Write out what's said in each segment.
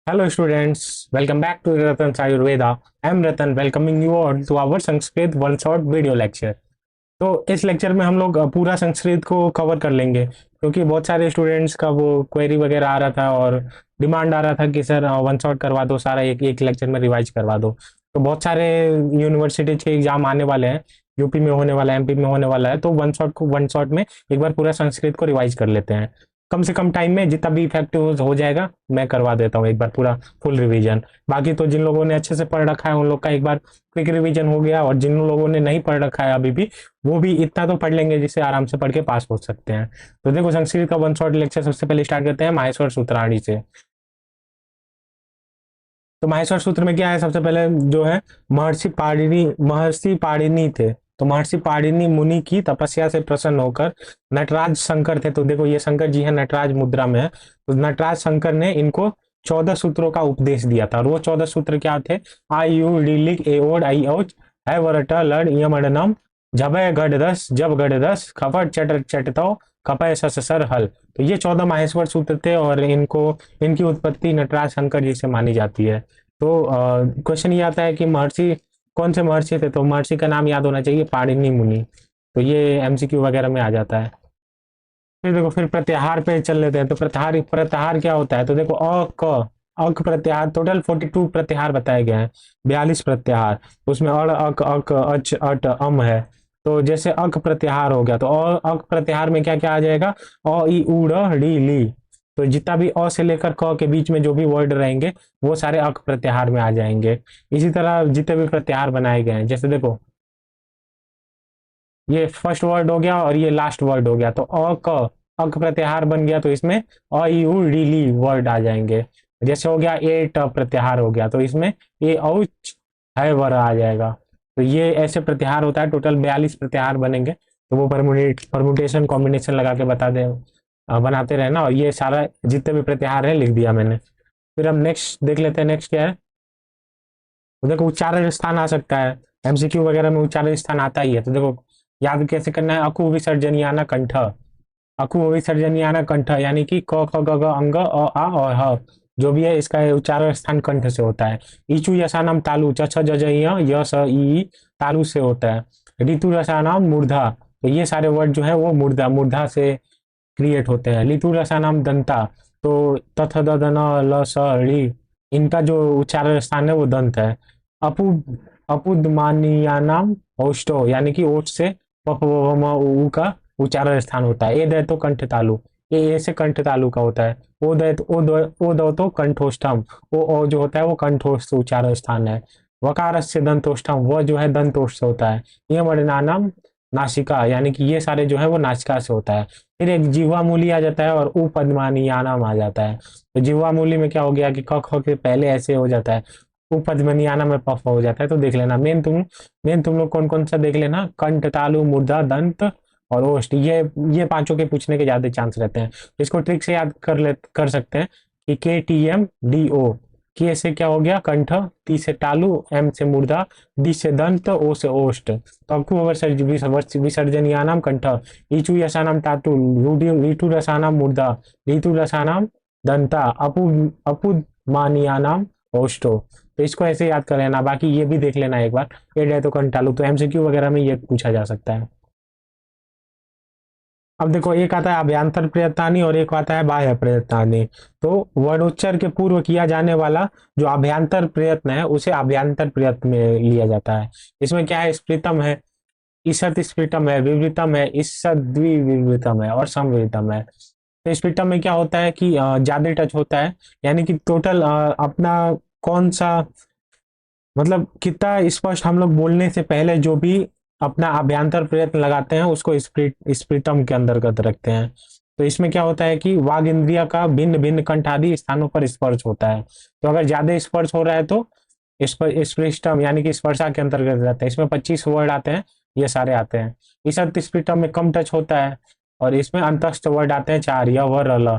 Hello students, welcome back to Ratan's Ayurveda. I am Ratan, welcoming you all to our Sanskrit one shot video lecture. तो इस lecture में हम लोग पूरा संस्कृत को कवर कर लेंगे क्योंकि बहुत सारे स्टूडेंट्स का वो क्वेरी वगैरह आ रहा था और डिमांड आ रहा था कि सर वन शॉट करवा दो, सारा एक एक लेक्चर में रिवाइज करवा दो। तो बहुत सारे यूनिवर्सिटीज के एग्जाम आने वाले हैं, यूपी में होने वाला है, एमपी में होने वाला है, तो वन शॉट में एक बार पूरा संस्कृत को रिवाइज कर लेते हैं। कम से कम टाइम में जितना भी इफेक्टिव हो जाएगा मैं करवा देता हूँ एक बार पूरा फुल रिवीजन। बाकी तो जिन लोगों ने अच्छे से पढ़ रखा है उन लोग का एक बार क्विक रिवीजन हो गया, और जिन लोगों ने नहीं पढ़ रखा है अभी भी, वो भी इतना तो पढ़ लेंगे जिससे आराम से पढ़ के पास हो सकते हैं। तो देखो संस्कृत का वन शॉट लेक्चर सबसे पहले स्टार्ट करते हैं माहेश्वर सूत्राणी से। तो माहेश्वर सूत्र में क्या है, सबसे पहले जो है महर्षि पाणिनि थे। तो महर्षि पाणिनि मुनि की तपस्या से प्रसन्न होकर नटराज शंकर थे। तो देखो ये शंकर जी है, नटराज मुद्रा में है। तो नटराज शंकर ने इनको 14 सूत्रों का उपदेश दिया था, और वो 14 सूत्र क्या थे? आ यू डी ए ओड आई औच है वरट लड यम अडनम जबय गढ़ दस जब गढ़ दस खपट चट चटतो कपय सस सर हल। तो ये 14 माहेश्वर सूत्र थे, और इनकी उत्पत्ति नटराज शंकर जी से मानी जाती है। तो क्वेश्चन ये आता है कि महर्षि कौन से महर्षि थे? तो महर्षि का नाम याद होना चाहिए, पाणिनि मुनि। तो ये एमसीक्यू वगैरह में आ जाता है। फिर देखो, फिर प्रत्याहार पे चल लेते हैं। तो प्रत्याहार प्रत्याहार क्या होता है? तो देखो अक प्रत्याहार, टोटल 42 प्रत्याहार बताए गए हैं, 42 प्रत्याहार। उसमें अड़ अक अक अच अट अम है। तो जैसे अक प्रत्याहार हो गया, तो अक प्रत्याहार में क्या क्या आ जाएगा? अ ई उ डी ली। तो जितना भी अ से लेकर क के बीच में जो भी वर्ड रहेंगे वो सारे अक प्रत्याहार में आ जाएंगे। इसी तरह जितने भी प्रत्याहार बनाए गए हैं, जैसे देखो ये फर्स्ट वर्ड हो गया और ये लास्ट वर्ड हो गया, तो अक प्रत्याहार बन गया, तो इसमें अ ई उ डी ली वर्ड आ जाएंगे। जैसे हो गया ए ट प्रत्याहार हो गया, तो इसमें ए औच है वर आ जाएगा। तो ये ऐसे प्रत्याहार होता है, टोटल 42 प्रत्याहार बनेंगे। तो वो परमुटेशन कॉम्बिनेशन लगा के बनाते रहना। और ये सारा जितने भी प्रत्याहार है लिख दिया मैंने। फिर हम नेक्स्ट देख लेते हैं, नेक्स्ट क्या है। तो देखो उच्चारण स्थान आ सकता है, एमसीक्यू वगैरह में उच्चारण स्थान आता ही है। तो देखो याद कैसे करना है, अकु विसर्जनियाना कंठ। अकु विसर्जनियाना कंठ यानी कि क ख ग घ अंग अ आ और ह जो भी है इसका उच्चारण स्थान कंठ से होता है। ईचु यशानाम तालु च छ ज ज य स ई तालु से होता है। ऋतु रसानाम मूर्धा, तो ये सारे वर्ड जो है वो मूर्धा मूर्धा से क्रिएट होते हैं। लितु रसानाम दंता, तो तथ द न ल स ऋ, इनका जो उच्चारण स्थान है वो दंत है। अपु अपुदमानियानाम ओष्टो, यानी कि ओष्ठ से प फ व म उ का उच्चारण स्थान होता है। ए दय तो कंठ तालु, ए से कंठ तालु का होता है। ओ दय तो ओ दो तो कंठोष्ठम, ओ जो होता है वो कंठोष्ठ उच्चारण स्थान है। वकार से दंतोष्ठम, वह जो है दंतोष्ठ से होता है। ये वर्णानाम नासिका, यानी कि ये सारे जो है वो नासिका से होता है। फिर एक जिह्वा मूली आ जाता है और उपदमानियानाम आ जाता है। तो जिह्वा मूली में क्या हो गया कि क ख के पहले ऐसे हो जाता है, उपदमनियाना में पफ हो जाता है। तो देख लेना मेन तुम लोग कौन कौन सा देख लेना, कंठ तालु मूर्धा दंत और ओष्ठ, ये पांचों के पूछने के ज्यादा चांस रहते हैं। इसको ट्रिक से याद कर सकते हैं कि KTM DO। के से क्या हो गया कंठ, टी से तालु, एम से मूर्धा, डी से दंत, ओ से ओष्ठ। तो आपको विसर्जनियानाम कंठ, ईचु यशानाम तातु, ऋतु रसानाम मूर्धा, ऋतु रसानाम दंता, अपुद मानियानाम ओष्टो। तो इसको ऐसे याद कर लेना, बाकी ये भी देख लेना एक बार। ये है तो कंटालू, तो एमसीक्यू वगैरह में ये पूछा जा सकता है। अब देखो एक आता है अभ्यंतर प्रयत्तानी और एक आता है बाह्य प्रयत्तानी। तो वर्णोच्चार के पूर्व किया जाने वाला जो अभ्यंतर प्रयत्न है उसे अभ्यंतर प्रयत्न में लिया जाता है। इसमें क्या है, स्फीतम है, ईसत स्फीतम है, विवृतम है, ईसत द्विविवृतम है और समविवृतम है। तो स्फीतम में क्या होता है कि ज्यादा टच होता है, यानी कि टोटल अपना कौन सा, मतलब कितना स्पष्ट हम लोग बोलने से पहले जो भी अपना अभ्यंतर प्रयत्न लगाते हैं उसको स्फीतम के अंतर्गत रखते हैं। तो इसमें क्या होता है कि वाग इंद्रिय का भिन्न भिन्न कंठ आदि स्थानों पर स्पर्श होता है। तो अगर ज्यादा स्पर्श हो रहा है तो स्पृष्टम यानी कि स्पर्शा के अंतर्गत रहता है। इसमें 25 वर्ड आते हैं, ये सारे आते हैं। इस स्फीतम में कम टच होता है, और इसमें अंतस्थ वर्ड आते हैं 4, य व र ल।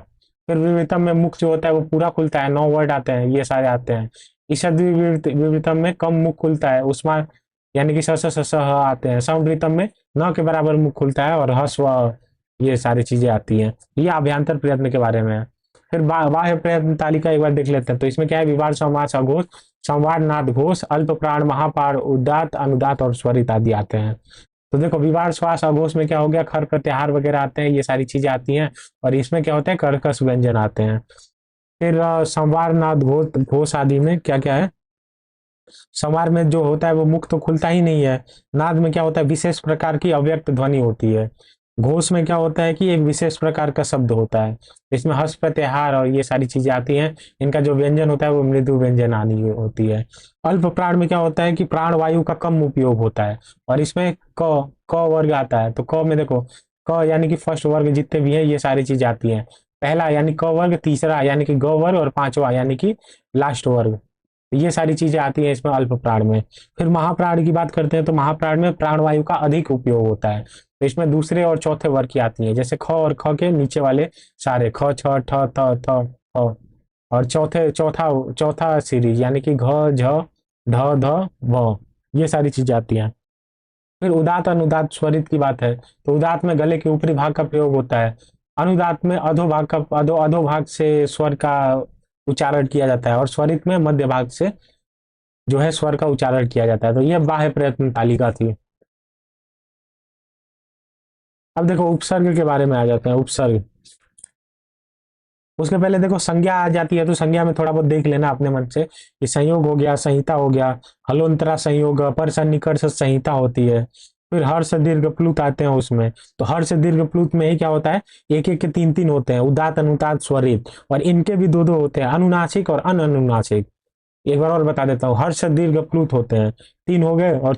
फिर विवृतम में मुख जो होता है वो पूरा खुलता है, 9 वर्ड आते हैं, ये सारे आते हैं। ईषद विवृतम में कम मुख खुलता है, उसमें यानी कि स स स स ह आते हैं। समवृतम में न के बराबर मुख खुलता है और हस्व, ये सारी चीजें आती हैं। ये अभ्यंतर प्रयत्न के बारे में है। फिर बाह्य प्रयत्न तालिका एक बार देख लेते हैं। तो इसमें क्या है, विवाद, समास, अघोष, संवाद, नाद, घोष, अल्प प्राण, महापाण, उदात, अनुदात और स्वरित आदि आते हैं। तो देखो विवाद, श्वास, अघोष में क्या हो गया, खर प्रत्याहार वगैरह आते हैं, ये सारी चीजें आती हैं। और इसमें क्या होता है, कर्कश व्यंजन आते हैं। फिर संवार, नाद, घोष घोष आदि में क्या क्या है, संवार में जो होता है वो मुख तो खुलता ही नहीं है। नाद में क्या होता है, विशेष प्रकार की अव्यक्त ध्वनि होती है। घोष में क्या होता है कि एक विशेष प्रकार का शब्द होता है। इसमें हर्ष प्रत्याहार और ये सारी चीजें आती हैं। इनका जो व्यंजन होता है वो मृदु व्यंजन आनी होती है। अल्प प्राण में क्या होता है कि प्राण वायु का कम उपयोग होता है। और इसमें क वर्ग आता है। तो क में देखो, क यानी कि फर्स्ट वर्ग जितने भी है ये सारी चीजें आती हैं। पहला यानी क वर्ग, तीसरा यानी कि ग वर्ग, और पांचवा यानी कि लास्ट वर्ग। ये सारी चीजें आती हैं इसमें अल्प प्राण में। फिर महाप्राण की बात करते हैं तो महाप्राण में प्राणवायु का अधिक उपयोग होता है। तो इसमें दूसरे और चौथे वर्ग की आती हैं, जैसे ख और ख के नीचे वाले सारे ख, छ, ठ, थ, थ, फ। और चौथा चौथा सीरीज यानी कि घ, झ, ढ, ध, भ, ये सारी चीजें आती हैं। फिर उदात, अनुदात, स्वरित की बात है। तो उदात में गले के ऊपरी भाग का प्रयोग होता है। अनुदात में अधोभाग से स्वर का उच्चारण किया जाता है। और स्वरित में मध्य भाग से जो है स्वर का उच्चारण किया जाता है। तो यह बाह्य प्रयत्न तालिका थी। अब देखो उपसर्ग के बारे में आ जाते हैं। उपसर्ग, उसके पहले देखो संज्ञा आ जाती है। तो संज्ञा में थोड़ा बहुत देख लेना अपने मन से कि संयोग हो गया, संहिता हो गया, हलोंतरा संयोग, अपर सन्निकर्ष संहिता होती है। फिर हर्ष दीर्घ प्लुत आते हैं उसमें। तो हर्ष दीर्घ प्लुत में ही क्या होता है, एक एक के तीन तीन होते हैं, उदात, अनुदात, स्वरित। और इनके भी दो दो होते हैं, अनुनासिक और अननुनासिक। एक बार और बता देता हूँ, हर्ष दीर्घ प्लुत होते हैं, तीन हो गए। और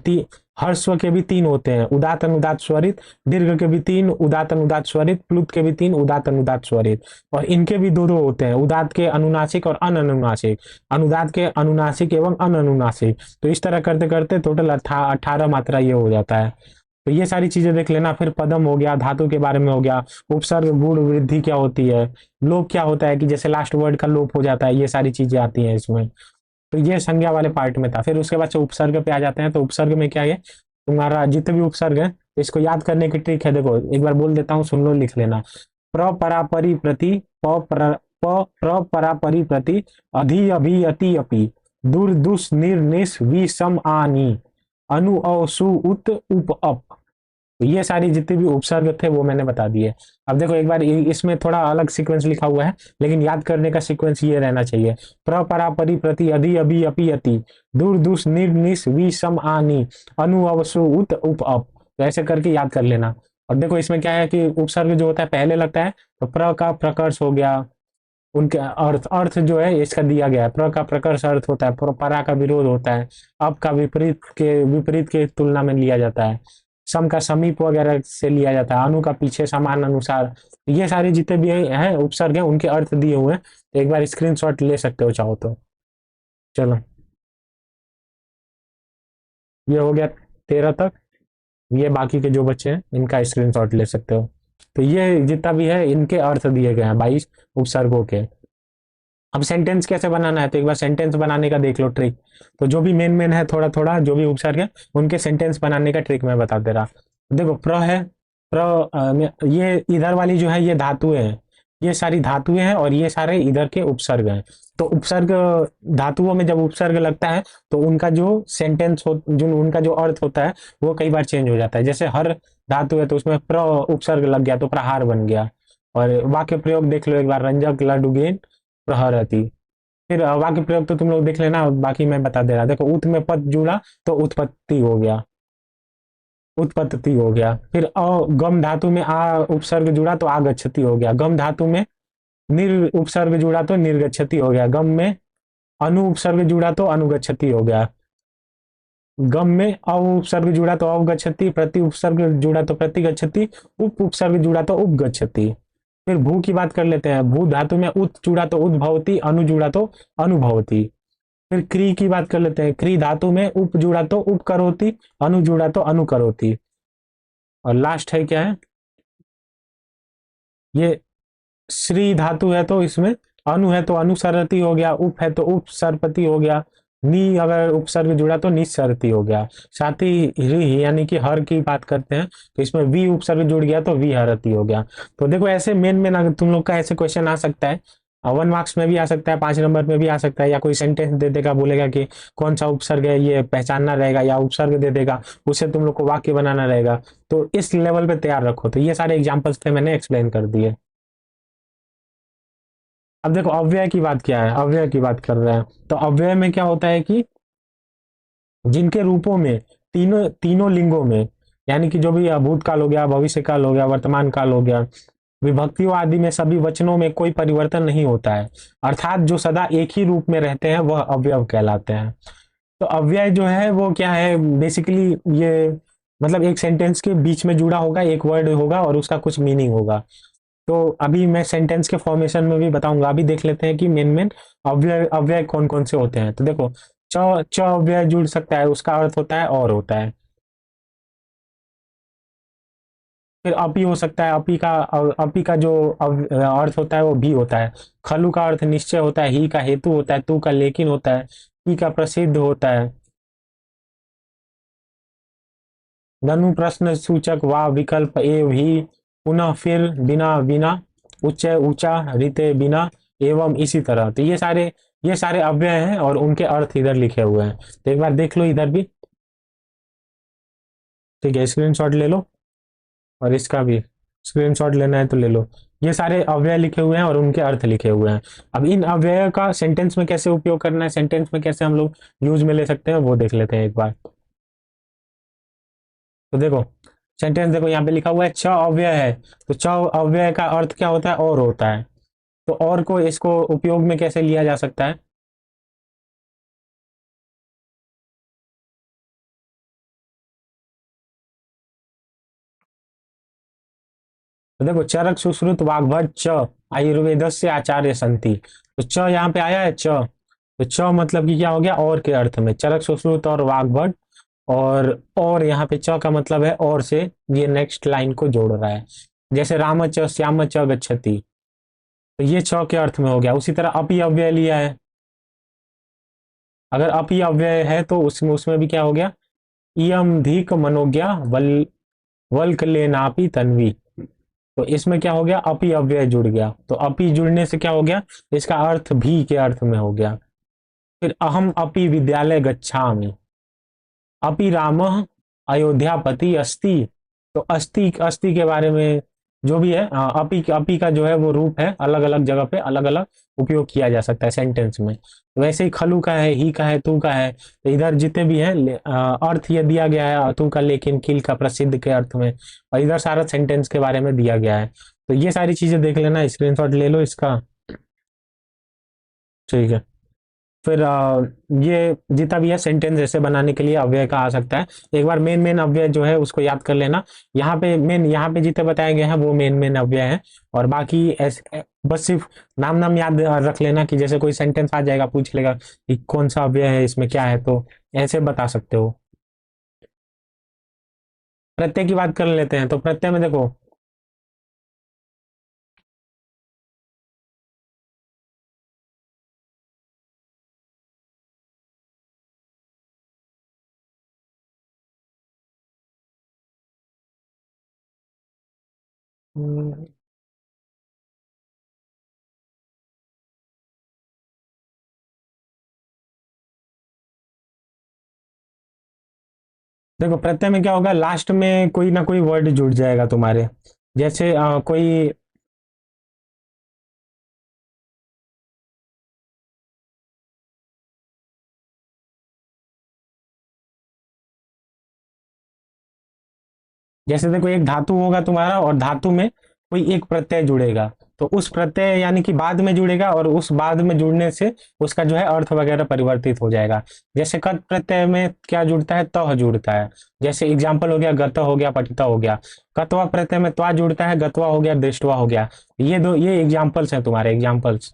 हर्स्व के भी तीन होते हैं, उदात, अनुदात, स्वरित। दीर्घ के भी तीन, उदात, अनुदात, स्वरित। प्लुत के भी तीन, उदात, अनुदात, स्वरित। और इनके भी दो दो होते हैं, उदात के अनुनासिक और अननुनासिक, अनुदात के अनुनासिक एवं अननुनासिक। तो इस तरह करते करते टोटल 18 मात्रा ये हो जाता है। तो ये सारी चीजें देख लेना। फिर पदम हो गया, धातु के बारे में हो गया, उपसर्ग, गुण वृद्धि क्या होती है, लोप क्या होता है कि जैसे लास्ट वर्ड का लोप हो जाता है, ये सारी चीजें आती हैं इसमें। तो ये संज्ञा वाले पार्ट में था। फिर उसके बाद से उपसर्ग पे आ जाते हैं। तो उपसर्ग में क्या है, तुम्हारा जितने भी उपसर्ग है इसको याद करने की ट्रिक है। देखो एक बार बोल देता हूँ, सुन लो, लिख लेना। प्र परापरि प्रति, प्र परापरि प्रति, अधि अभि अति अपि, दूर दुस निर निस वि सम आनी, अनु अ सु उत उप अप। तो ये सारी जितने भी उपसर्ग थे वो मैंने बता दिए। अब देखो एक बार इसमें थोड़ा अलग सीक्वेंस लिखा हुआ है, लेकिन याद करने का सीक्वेंस ये रहना चाहिए। प्र परापरि प्रति, अधि अभि अपि अति, दूर दुस निर निस वि सम आनी, अनु अवसु उत उप अप। तो ऐसे करके याद कर लेना। और देखो इसमें क्या है कि उपसर्ग जो होता है पहले लगता है, तो प्र का प्रकर्ष हो गया, उनके अर्थ जो है इसका दिया गया है। प्र का प्रकर्ष अर्थ होता है, परा का विरोध होता है, अप का विपरीत के तुलना में लिया जाता है, सम का समीप वगैरह से लिया जाता है, अनु का पीछे, समान, अनुसार। ये सारे जितने भी हैं उपसर्ग हैं उनके अर्थ दिए हुए हैं। तो एक बार स्क्रीनशॉट ले सकते हो चाहो तो। चलो ये हो गया 13 तक। ये बाकी के जो बच्चे हैं इनका स्क्रीनशॉट ले सकते हो। तो ये जितना भी है इनके अर्थ दिए गए हैं 22 उपसर्गों के। अब सेंटेंस कैसे बनाना है, तो एक बार सेंटेंस बनाने का देख लो ट्रिक। तो जो भी मेन मेन है, थोड़ा थोड़ा जो भी उपसर्ग है उनके सेंटेंस बनाने का ट्रिक मैं बता दे रहा। देखो प्र है, ये इधर वाली जो है ये धातुएं हैं, ये सारी धातुएं हैं, और ये सारे इधर के उपसर्ग हैं। तो उपसर्ग, धातुओं में जब उपसर्ग लगता है तो उनका जो सेंटेंस हो, जो उनका जो अर्थ होता है वो कई बार चेंज हो जाता है। जैसे हर धातु है तो उसमें प्र उपसर्ग लग गया तो प्रहार बन गया। और वाक्य प्रयोग देख लो एक बार, रंजक लडुगेन प्रहरती। फिर वाक्य प्रयोग तो तुम लोग देख लेना, बाकी मैं बता दे रहा। देखो उत में पद जुड़ा तो उत्पत्ति हो गया, उत्पत्ति हो गया। फिर गम धातु में आ उपसर्ग जुड़ा तो आगच्छति हो गया। गम धातु में निर उपसर्ग जुड़ा तो निर्गच्छति हो गया। गम में अनु उपसर्ग जुड़ा तो अनुगच्छति हो गया। गम में अ उपसर्ग जुड़ा तो अवगच्छति, प्रति उपसर्ग जुड़ा तो प्रतिगच्छति, उप उपसर्ग जुड़ा तो उपगच्छति। फिर भू की बात कर लेते हैं। भू धातु में उत जुड़ा तो उद्भवती, अनु जुड़ा तो अनुभवती। फिर क्री की बात कर लेते हैं। क्री धातु में उप जुड़ा तो उपकरोति, अनु जुड़ा तो अनुकरोति। और लास्ट है क्या है, ये श्री धातु है तो इसमें अनु है तो अनुसरती हो गया, उप है तो उपसर्पति हो गया, नी अगर उपसर्ग जुड़ा तो निसरती हो गया। साथ ही री यानी कि हर की बात करते हैं तो इसमें वी उपसर्ग जुड़ गया तो विहरती हो गया। तो देखो ऐसे मेन मेन अगर तुम लोग का ऐसे क्वेश्चन आ सकता है वन मार्क्स में भी आ सकता है, 5 नंबर में भी आ सकता है, या कोई सेंटेंस दे देगा, बोलेगा कि कौन सा उपसर्ग है ये पहचानना रहेगा, या उपसर्ग दे देगा उससे तुम लोग को वाक्य बनाना रहेगा। तो इस लेवल पे तैयार रखो। तो ये सारे एग्जाम्पल्स थे, मैंने एक्सप्लेन कर दिए। अब देखो अव्यय की बात क्या है, अव्यय की बात कर रहे हैं। तो अव्यय में क्या होता है कि जिनके रूपों में तीनों तीनों लिंगों में, यानी कि जो भी भूतकाल हो गया, भविष्य काल हो गया, वर्तमान काल हो गया, विभक्तियों आदि में सभी वचनों में कोई परिवर्तन नहीं होता है, अर्थात जो सदा एक ही रूप में रहते हैं वह अव्यय कहलाते हैं। तो अव्यय जो है वो क्या है, बेसिकली ये मतलब एक सेंटेंस के बीच में जुड़ा होगा, एक वर्ड होगा और उसका कुछ मीनिंग होगा। तो अभी मैं सेंटेंस के फॉर्मेशन में भी बताऊंगा। अभी देख लेते हैं कि मेन मेन अव्यय अव्यय कौन कौन से होते हैं। तो देखो, च च अव्यय जुड़ सकता है, उसका अर्थ होता है और होता है। फिर अपी हो सकता है, अपी का जो अर्थ होता है वो भी होता है। खलु का अर्थ निश्चय होता है, ही का हेतु होता है, तू का लेकिन होता है, ही का प्रसिद्ध होता है। धनु प्रश्न सूचक वा विकल्प एव ही, पुनः फिर, बिना बिना, उच्च ऊंचा, रिते बिना, एवं इसी तरह। तो ये सारे अव्यय हैं और उनके अर्थ इधर लिखे हुए हैं। तो एक बार देख लो इधर भी। ठीक है, स्क्रीनशॉट ले लो, और इसका भी स्क्रीनशॉट लेना है तो ले लो। ये सारे अव्यय लिखे हुए हैं और उनके अर्थ लिखे हुए हैं। अब इन अव्यय का सेंटेंस में कैसे उपयोग करना है, सेंटेंस में कैसे हम लोग यूज में ले सकते हैं, वो देख लेते हैं एक बार। तो देखो, सेंटेंस देखो यहाँ पे लिखा हुआ है छ अव्यय है। तो छ अव्यय का अर्थ क्या होता है, और होता है। तो और को इसको उपयोग में कैसे लिया जा सकता है। तो देखो, चरक सुश्रुत वाग्भट च आयुर्वेद से आचार्य संति। तो च यहाँ पे आया है, च। तो च मतलब कि क्या हो गया, और के अर्थ में चरक सुश्रुत और वाग्भट। और यहाँ पे च का मतलब है और से, ये नेक्स्ट लाइन को जोड़ रहा है। जैसे राम च श्याम च गच्छति। तो ये छ के अर्थ में हो गया। उसी तरह अपी अव्यय लिया है। अगर अपी अव्यय है तो उसमें उसमें भी क्या हो गया, इयम धिक मनोज्ञा वल्क लेनापि तन्वी। तो इसमें क्या हो गया, अपी अव्यय जुड़ गया। तो अपी जुड़ने से क्या हो गया, इसका अर्थ भी के अर्थ में हो गया। फिर अहम अपी विद्यालय गच्छामि, अपि रामः अयोध्यापति अस्ति। तो अस्ति अस्ति के बारे में जो भी है, अपी का जो है वो रूप है, अलग अलग जगह पे अलग अलग उपयोग किया जा सकता है सेंटेंस में। तो वैसे ही खलु का है, ही का है, तू का है। तो इधर जितने भी हैं अर्थ ये दिया गया है, तू का लेकिन, किल का प्रसिद्ध के अर्थ में। और इधर सारा सेंटेंस के बारे में दिया गया है। तो ये सारी चीजें देख लेना, स्क्रीनशॉट ले लो इसका। ठीक है। फिर ये जितना भी है सेंटेंस ऐसे बनाने के लिए अव्यय का आ सकता है। एक बार मेन मेन अव्यय जो है उसको याद कर लेना। यहाँ पे जितने बताए गए हैं वो मेन मेन अव्यय हैं। और बाकी ऐसे बस सिर्फ नाम नाम याद रख लेना, कि जैसे कोई सेंटेंस आ जाएगा, पूछ लेगा कि कौन सा अव्यय है, इसमें क्या है, तो ऐसे बता सकते हो। प्रत्यय की बात कर लेते हैं। तो प्रत्यय में देखो, हम्म, देखो प्रत्यय में क्या होगा, लास्ट में कोई ना कोई वर्ड जुड़ जाएगा तुम्हारे। जैसे कोई, जैसे देखो एक धातु होगा तुम्हारा, और धातु में कोई एक प्रत्यय जुड़ेगा। तो उस प्रत्यय यानी कि बाद में जुड़ेगा, और उस बाद में जुड़ने से उसका जो है अर्थ वगैरह परिवर्तित हो जाएगा। जैसे कत प्रत्यय में क्या जुड़ता है, तह जुड़ता है। जैसे एग्जाम्पल हो गया, गत हो गया, पठित हो गया। कत्वा प्रत्यय में त्वा जुड़ता है, गत्वा हो गया, दृष्टवा हो गया। ये एग्जाम्पल्स हैं तुम्हारे, एग्जाम्पल्स।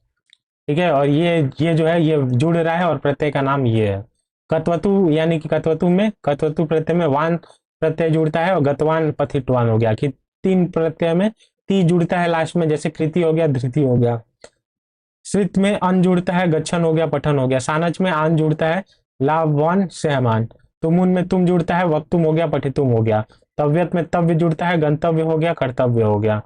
ठीक है। और ये जो है ये जुड़ रहा है, और प्रत्यय का नाम ये है। कत्वतु, यानी कि कत्वतु में, कत्वतु प्रत्यय में वान प्रत्यय जुड़ता है, और गतवान पथिटवान हो गया। कि तीन प्रत्यय में ती जुड़ता है लास्ट में, जैसे कृति हो गया, धृति हो गया। श्रित में अन जुड़ता है, गच्छन हो गया, पठन हो गया। सानच में आन जुड़ता है, लाभवान सहमान। तुमुन में तुम जुड़ता है, वक्तुम हो गया, पठितुम हो गया। तव्यत में तव्य जुड़ता है, गंतव्य हो गया, कर्तव्य हो गया।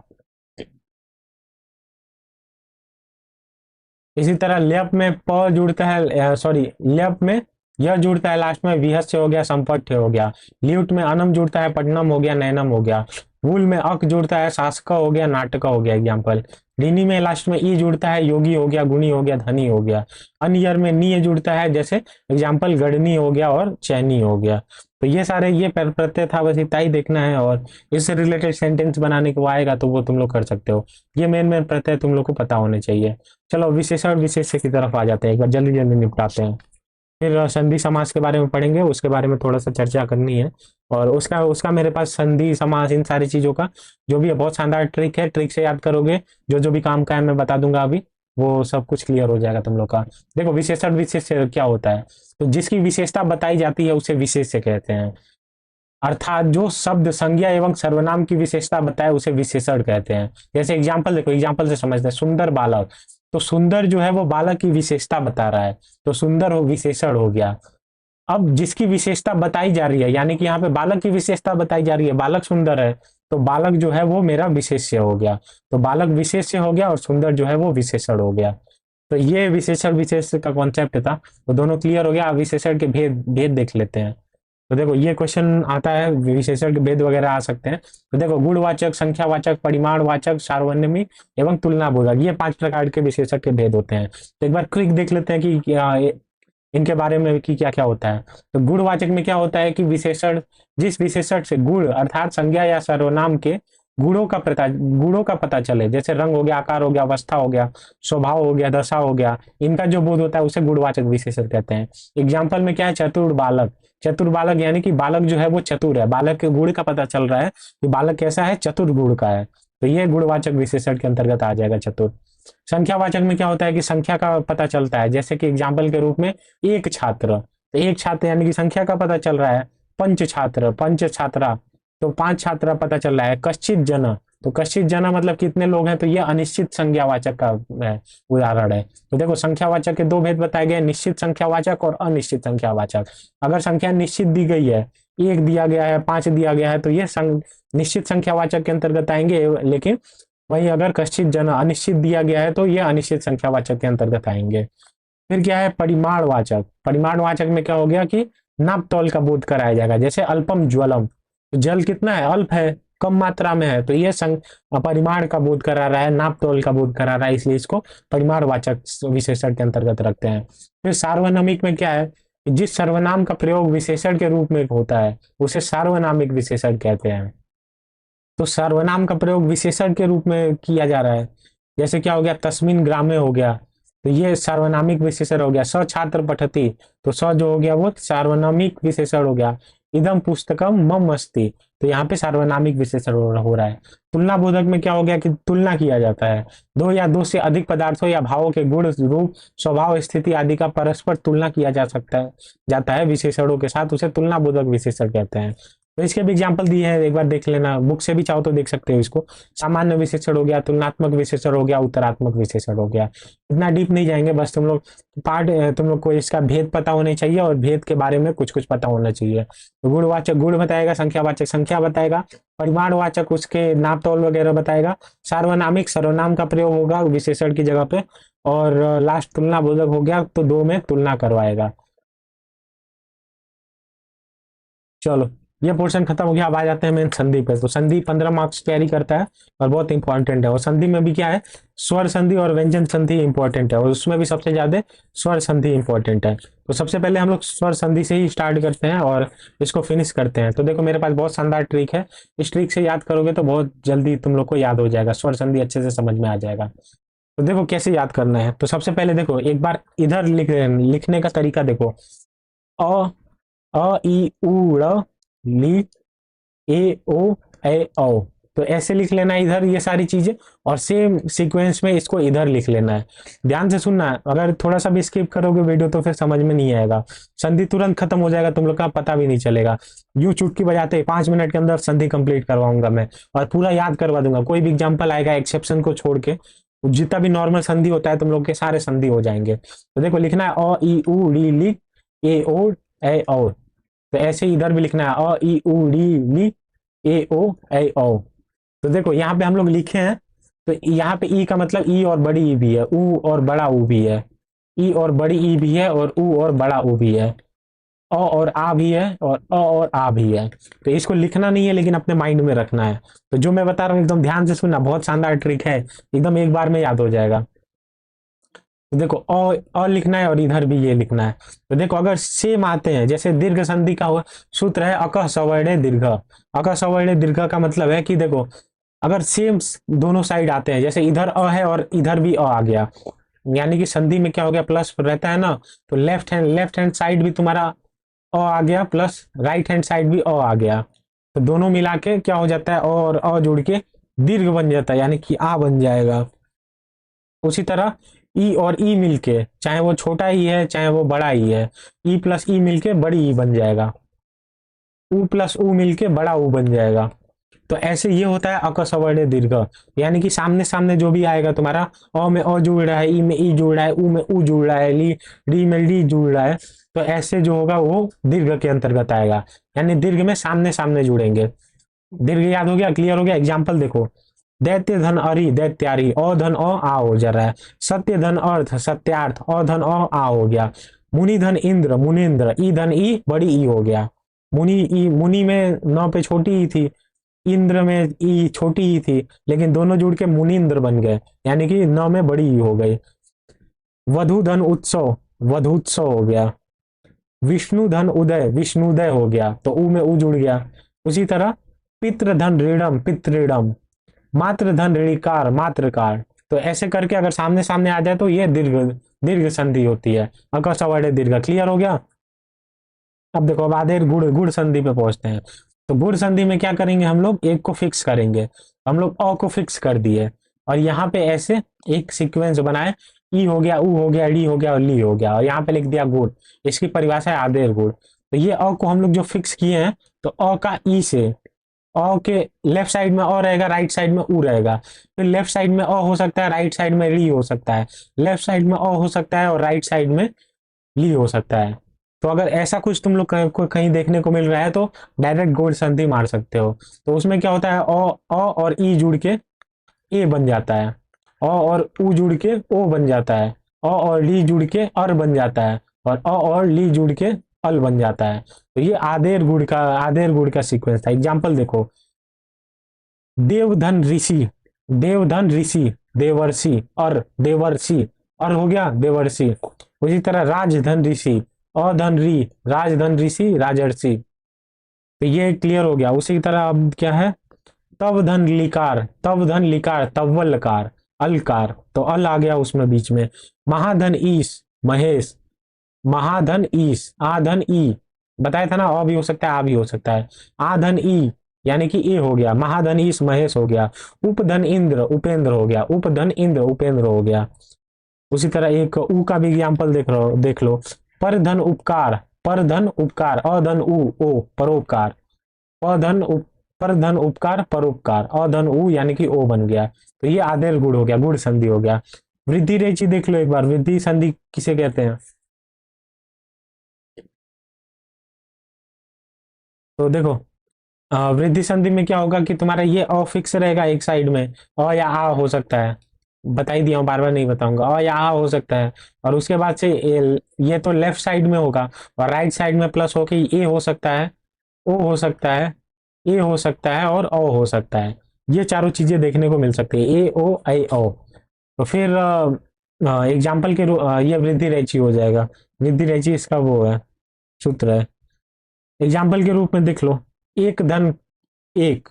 इसी तरह लेप में प जुड़ता है, सॉरी लेप में यह जुड़ता है लास्ट में, विहस्य हो गया, संपट्ठ हो गया। ल्यूट में अनम जुड़ता है, पट्टनम हो गया, नैनम हो गया। वूल में अक जुड़ता है, शासक हो गया, नाटक हो गया। एग्जाम्पल ऋणी में लास्ट में ई जुड़ता है, योगी हो गया, गुणी हो गया, धनी हो गया। अनियर में नी जुड़ता है, जैसे एग्जाम्पल गढ़नी हो गया और चैनी हो गया। तो ये सारे ये प्रत्यय था, बस इतना ही देखना है, और इससे रिलेटेड सेंटेंस बनाने को आएगा तो वो तुम लोग कर सकते हो। ये मेन मेन प्रत्यय तुम लोग को पता होने चाहिए। चलो विशेषण विशेष्य की तरफ आ जाते हैं, एक बार जल्दी जल्दी निपटाते हैं। फिर संधि समास के बारे में पढ़ेंगे, उसके बारे में थोड़ा सा चर्चा करनी है। और उसका उसका मेरे पास संधि समास इन सारी चीजों का जो भी है बहुत शानदार ट्रिक है, ट्रिक से याद करोगे, जो जो भी काम का है मैं बता दूंगा अभी, वो सब कुछ क्लियर हो जाएगा तुम लोग का। देखो विशेषण विशेष्य क्या होता है, तो जिसकी विशेषता बताई जाती है उसे विशेष्य कहते हैं। अर्थात जो शब्द संज्ञा एवं सर्वनाम की विशेषता बताए उसे विशेषण कहते हैं। जैसे एग्जाम्पल देखो, एग्जाम्पल से समझते हैं, सुंदर बालक, तो सुंदर जो है वो बालक की विशेषता बता रहा है, तो सुंदर हो विशेषण हो गया। अब जिसकी विशेषता बताई जा रही है, यानी कि यहाँ पे बालक की विशेषता बताई जा रही है, बालक सुंदर है, तो बालक जो है वो मेरा विशेष्य हो गया। तो बालक विशेष्य हो गया और सुंदर जो है वो विशेषण हो गया। तो ये विशेषण विशेष्य का कॉन्सेप्ट था, तो दोनों क्लियर हो गया। अब विशेषण के भेद भेद देख लेते हैं। तो देखो ये क्वेश्चन आता है, विशेषण के भेद वगैरह आ सकते हैं। तो देखो गुणवाचक, संख्यावाचक, परिमाणवाचक, सार्वजनिक एवं तुलनाबोधक, ये 5 प्रकार के विशेषण के भेद होते हैं। तो एक बार क्विक देख लेते हैं कि इनके बारे में कि क्या क्या होता है। तो गुणवाचक में क्या होता है कि विशेषण, जिस विशेषण से गुण अर्थात संज्ञा या सर्वनाम के गुणों का पता चले, जैसे रंग हो गया, आकार हो गया, अवस्था हो गया, स्वभाव हो गया, दशा हो गया, इनका जो बोध होता है उसे गुणवाचक विशेषण कहते हैं। एग्जाम्पल में क्या है, चतुर बालक, चतुर बालक यानी कि बालक जो है वो चतुर है, बालक के गुण का पता चल रहा है कि बालक कैसा है, चतुर गुण का है, तो ये गुणवाचक विशेषण के अंतर्गत आ जाएगा चतुर। संख्यावाचक में क्या होता है कि संख्या का पता चलता है, जैसे कि एग्जाम्पल के रूप में एक छात्र, तो एक छात्र यानी कि संख्या का पता चल रहा है। पंच छात्र, पंच छात्रा, तो 5 छात्रा पता चल रहा है। कश्चित जन, तो कश्चित जन मतलब कितने लोग हैं, तो ये अनिश्चित संख्यावाचक का उदाहरण है। तो देखो संख्यावाचक के 2 भेद बताए गए, निश्चित संख्यावाचक और अनिश्चित संख्यावाचक। अगर संख्या निश्चित दी गई है, 1 दिया गया है, 5 दिया गया है, तो ये निश्चित संख्यावाचक के अंतर्गत आएंगे, लेकिन वहीं अगर कश्चित जन अनिश्चित दिया गया है तो ये अनिश्चित संख्यावाचक के अंतर्गत आएंगे। फिर क्या है, परिमाणवाचक, परिमाणवाचक में क्या हो गया कि नाप तौल का बोध कराया जाएगा, जैसे अल्पम ज्वलम, तो जल कितना है, अल्प है, कम मात्रा में है, तो ये परिमाण का बोध करा रहा है, नाप तौल का बोध करा रहा है, इसलिए इसको परिमाणवाचक विशेषण के अंतर्गत रखते हैं। फिर सार्वनामिक में क्या है, जिस सर्वनाम का प्रयोग विशेषण के रूप में होता है उसे सार्वनामिक विशेषण कहते हैं। तो सर्वनाम का प्रयोग विशेषण के रूप में किया जा रहा है, जैसे क्या हो गया, तस्मिन ग्रामे हो गया, तो ये सार्वनामिक विशेषण हो गया। स छात्र पठती, तो स जो हो गया वो सार्वनामिक विशेषण हो गया। इदम पुस्तकम मम अस्ति, तो यहाँ पे सार्वनामिक विशेषण हो रहा है। तुलना बोधक में क्या हो गया कि तुलना किया जाता है, 2 या 2 से अधिक पदार्थों या भावों के गुण, रूप, स्वभाव, स्थिति आदि का परस्पर तुलना किया जाता है विशेषणों के साथ, उसे तुलना बोधक विशेषण कहते हैं। तो इसके भी एग्जाम्पल दिए हैं, एक बार देख लेना, बुक से भी चाहो तो देख सकते हो इसको। सामान्य विशेषण हो गया, तुलनात्मक विशेषण हो गया, उत्तरात्मक विशेषण हो गया। इतना डीप नहीं जाएंगे, बस तुम लोग को इसका भेद पता होने चाहिए और भेद के बारे में कुछ कुछ पता होना चाहिए। तो गुणवाचक गुण बताएगा, संख्यावाचक संख्या बताएगा, परिमाणवाचक उसके नाप तौल वगैरह बताएगा, सार्वनामिक सर्वनाम का प्रयोग होगा विशेषण की जगह पे, और लास्ट तुलना बोधक हो गया, तो 2 में तुलना करवाएगा। चलो ये पोर्शन खत्म हो गया, अब आ जाते हैं मेन संधि पे। तो संधि 15 मार्क्स कैरी करता है और बहुत इंपॉर्टेंट है, और संधि में भी क्या है, स्वर संधि और व्यंजन संधि इंपॉर्टेंट है, और उसमें भी सबसे ज्यादा स्वर संधि इंपॉर्टेंट है। तो सबसे पहले हम लोग स्वर संधि से ही स्टार्ट करते हैं और इसको फिनिश करते हैं। तो देखो मेरे पास बहुत शानदार ट्रिक है, इस ट्रिक से याद करोगे तो बहुत जल्दी तुम लोग को याद हो जाएगा, स्वर संधि अच्छे से समझ में आ जाएगा। तो देखो कैसे याद करना है, तो सबसे पहले देखो एक बार इधर लिखने का तरीका देखो, अ ई उ ड़ ली ए ओ ए औ, तो ऐसे लिख लेना है इधर ये सारी चीजें, और सेम सीक्वेंस में इसको इधर लिख लेना है। ध्यान से सुनना है, अगर थोड़ा सा भी स्किप करोगे वीडियो तो फिर समझ में नहीं आएगा, संधि तुरंत खत्म हो जाएगा, तुम लोग का पता भी नहीं चलेगा। यूं चुटकी बजाते 5 मिनट के अंदर संधि कंप्लीट करवाऊंगा मैं, और पूरा याद करवा दूंगा, कोई भी एग्जाम्पल आएगा एक्सेप्शन को छोड़ के, जितना भी नॉर्मल संधि होता है तुम लोग के सारे संधि हो जाएंगे। तो देखो लिखना है अ ई उ डी ली ए ओ ए औ, तो ऐसे इधर भी लिखना है अ ई उ डी ली ए ओ ए औ। तो देखो यहाँ पे हम लोग लिखे हैं, तो यहाँ पे ई का मतलब ई और बड़ी ई भी है, ऊ और बड़ा ऊ भी है, ई और बड़ी ई भी है, और ऊ और बड़ा ऊ भी है, अ और आ भी है, और अ और आ भी है। तो इसको लिखना नहीं है लेकिन अपने माइंड में रखना है। तो जो मैं बता रहा हूँ एकदम ध्यान से सुनना, बहुत शानदार ट्रिक है, एकदम एक बार में याद हो जाएगा। तो देखो अ लिखना है और इधर भी ये लिखना है। तो देखो अगर सेम आते हैं, जैसे दीर्घ संधि का सूत्र है अक सवर्णे दीर्घ। अक सवर्णे दीर्घ का मतलब है कि देखो अगर सेम दोनों साइड आते हैं, जैसे इधर अ है और इधर भी अ आ गया, यानी कि संधि में क्या हो गया, प्लस रहता है ना, तो लेफ्ट हैंड साइड भी तुम्हारा अ आ गया, प्लस राइट हैंड साइड भी अ आ गया। तो दोनों मिला के क्या हो जाता है, अ और अ जुड़ के दीर्घ बन जाता है, यानी कि आ बन जाएगा। उसी तरह ई और ई मिलके, चाहे वो छोटा ई है चाहे वो बड़ा ई है, ई प्लस ई मिलके बड़ी ई बन जाएगा, ऊ प्लस ऊ मिलके बड़ा ऊ बन जाएगा। तो ऐसे ये होता है अकसवर्णे दीर्घ, यानी कि सामने सामने जो भी आएगा तुम्हारा, अ में अ जुड़ रहा है, ई में ई जुड़ रहा है, ऊ में ऊ जुड़ रहा है, डी में डी जुड़ रहा है, तो ऐसे जो होगा वो दीर्घ के अंतर्गत आएगा, यानी दीर्घ में सामने सामने जुड़ेंगे। दीर्घ याद हो गया, क्लियर हो गया। एग्जाम्पल देखो, दैत्य धन अरि दैत्यारी, अ धन अ आ हो जा रहा है, सत्य धन अर्थ सत्यार्थ, अ धन अ आ हो गया, मुनि धन इंद्र मुनिंद्र, ई धन ई बड़ी ई हो गया, मुनि में नौ पे छोटी ई थी, इंद्र में ई छोटी ई थी, लेकिन दोनों जुड़ के मुनिंद्र बन गए, यानी कि नौ में बड़ी ई हो गई। वधु धन उत्सव वधुत्सव हो गया, विष्णु धन उदय विष्णुदय हो गया, तो ऊ में ऊ जुड़ गया। उसी तरह पितृ धन ऋणम पितृणम, मात्र धन ऋणिकार मात्रकार। तो ऐसे करके अगर सामने सामने आ जाए तो ये दीर्घ दीर्घ संधि होती है, अकस्वर्णे दीर्घ। क्लियर हो गया। अब देखो, अब आधे गुड़ गुड़ संधि पे पहुंचते हैं। तो गुड़ संधि में क्या करेंगे, हम लोग एक को फिक्स करेंगे। हम लोग अ को फिक्स कर दिए, और यहाँ पे ऐसे एक सीक्वेंस बनाए, ई हो गया, ऊ हो गया, डी हो गया और ली हो गया, और यहाँ पे लिख दिया गुड़। इसकी परिभाषा है आधेर गुड़। तो ये अ को हम लोग जो फिक्स किए हैं, तो अ का ई से, अ के लेफ्ट साइड में अ रहेगा, राइट साइड में ऊ रहेगा, फिर लेफ्ट साइड में अ हो सकता है, राइट साइड में ली हो सकता है, लेफ्ट साइड में अ हो सकता है और राइट साइड में ली हो सकता है। तो अगर ऐसा कुछ तुम लोग कहीं देखने को मिल रहा है, तो डायरेक्ट गोल संधि मार सकते हो। तो उसमें क्या होता है, अ और ई जुड़ के ए बन जाता है, अ और ऊ जुड़ के ओ बन जाता है, अ और ली जुड़ के अर बन जाता है, और अ और ली जुड़ के अल बन जाता है। तो ये आधेर गुड़ का सीक्वेंस था। एग्जाम्पल देखो, देवधन ऋषि देवधन ऋषि देवर्षि और देवर्षि, और हो गया देवर्षि। उसी तरह राजधन ऋषि, अधन री राजधन ऋषि राजर्षि। तो ये क्लियर हो गया। उसी तरह अब क्या है, तव धन लिकार तव्वलकार अलकार, तो अल आ गया उसमें बीच में। महाधन ईश महेश, महाधन ईश, आधन ई, बताया था ना, अ भी हो सकता है आ भी हो सकता है, आधन ई यानी कि ए हो गया, महाधन ईश महेश हो गया, उपधन इंद्र उपेंद्र हो गया, उपधन इंद्र उपेंद्र हो गया। उसी तरह एक ऊ का भी एग्जाम्पल देख लो, पर धन उपकार, अधन उ ओ परोपकार, पधन उप पर धन उपकार परोपकार, अधन उ यानी कि ओ बन गया। तो ये आधेर गुड़ हो गया, गुड़ संधि हो गया। वृद्धि रेचि देख लो एक बार, वृद्धि संधि किसे कहते हैं। तो देखो, वृद्धि संधि में क्या होगा कि तुम्हारा ये अ फिक्स रहेगा एक साइड में, अ या आ हो सकता है, बता ही दिया हूँ, बार बार नहीं बताऊंगा, अ या आ हो सकता है। और उसके बाद से ये तो लेफ्ट साइड में होगा, और राइट साइड में प्लस होके ए हो सकता है, ओ हो सकता है, ए हो सकता है और ओ हो सकता है। ये चारों चीजें देखने को मिल सकती है, ए ओ आई ओ। तो फिर एग्जाम्पल के ये वृद्धि रेचि हो जाएगा। वृद्धि रेचि इसका वो है, सूत्र है। एग्जाम्पल के रूप में देख लो, एक धन एक,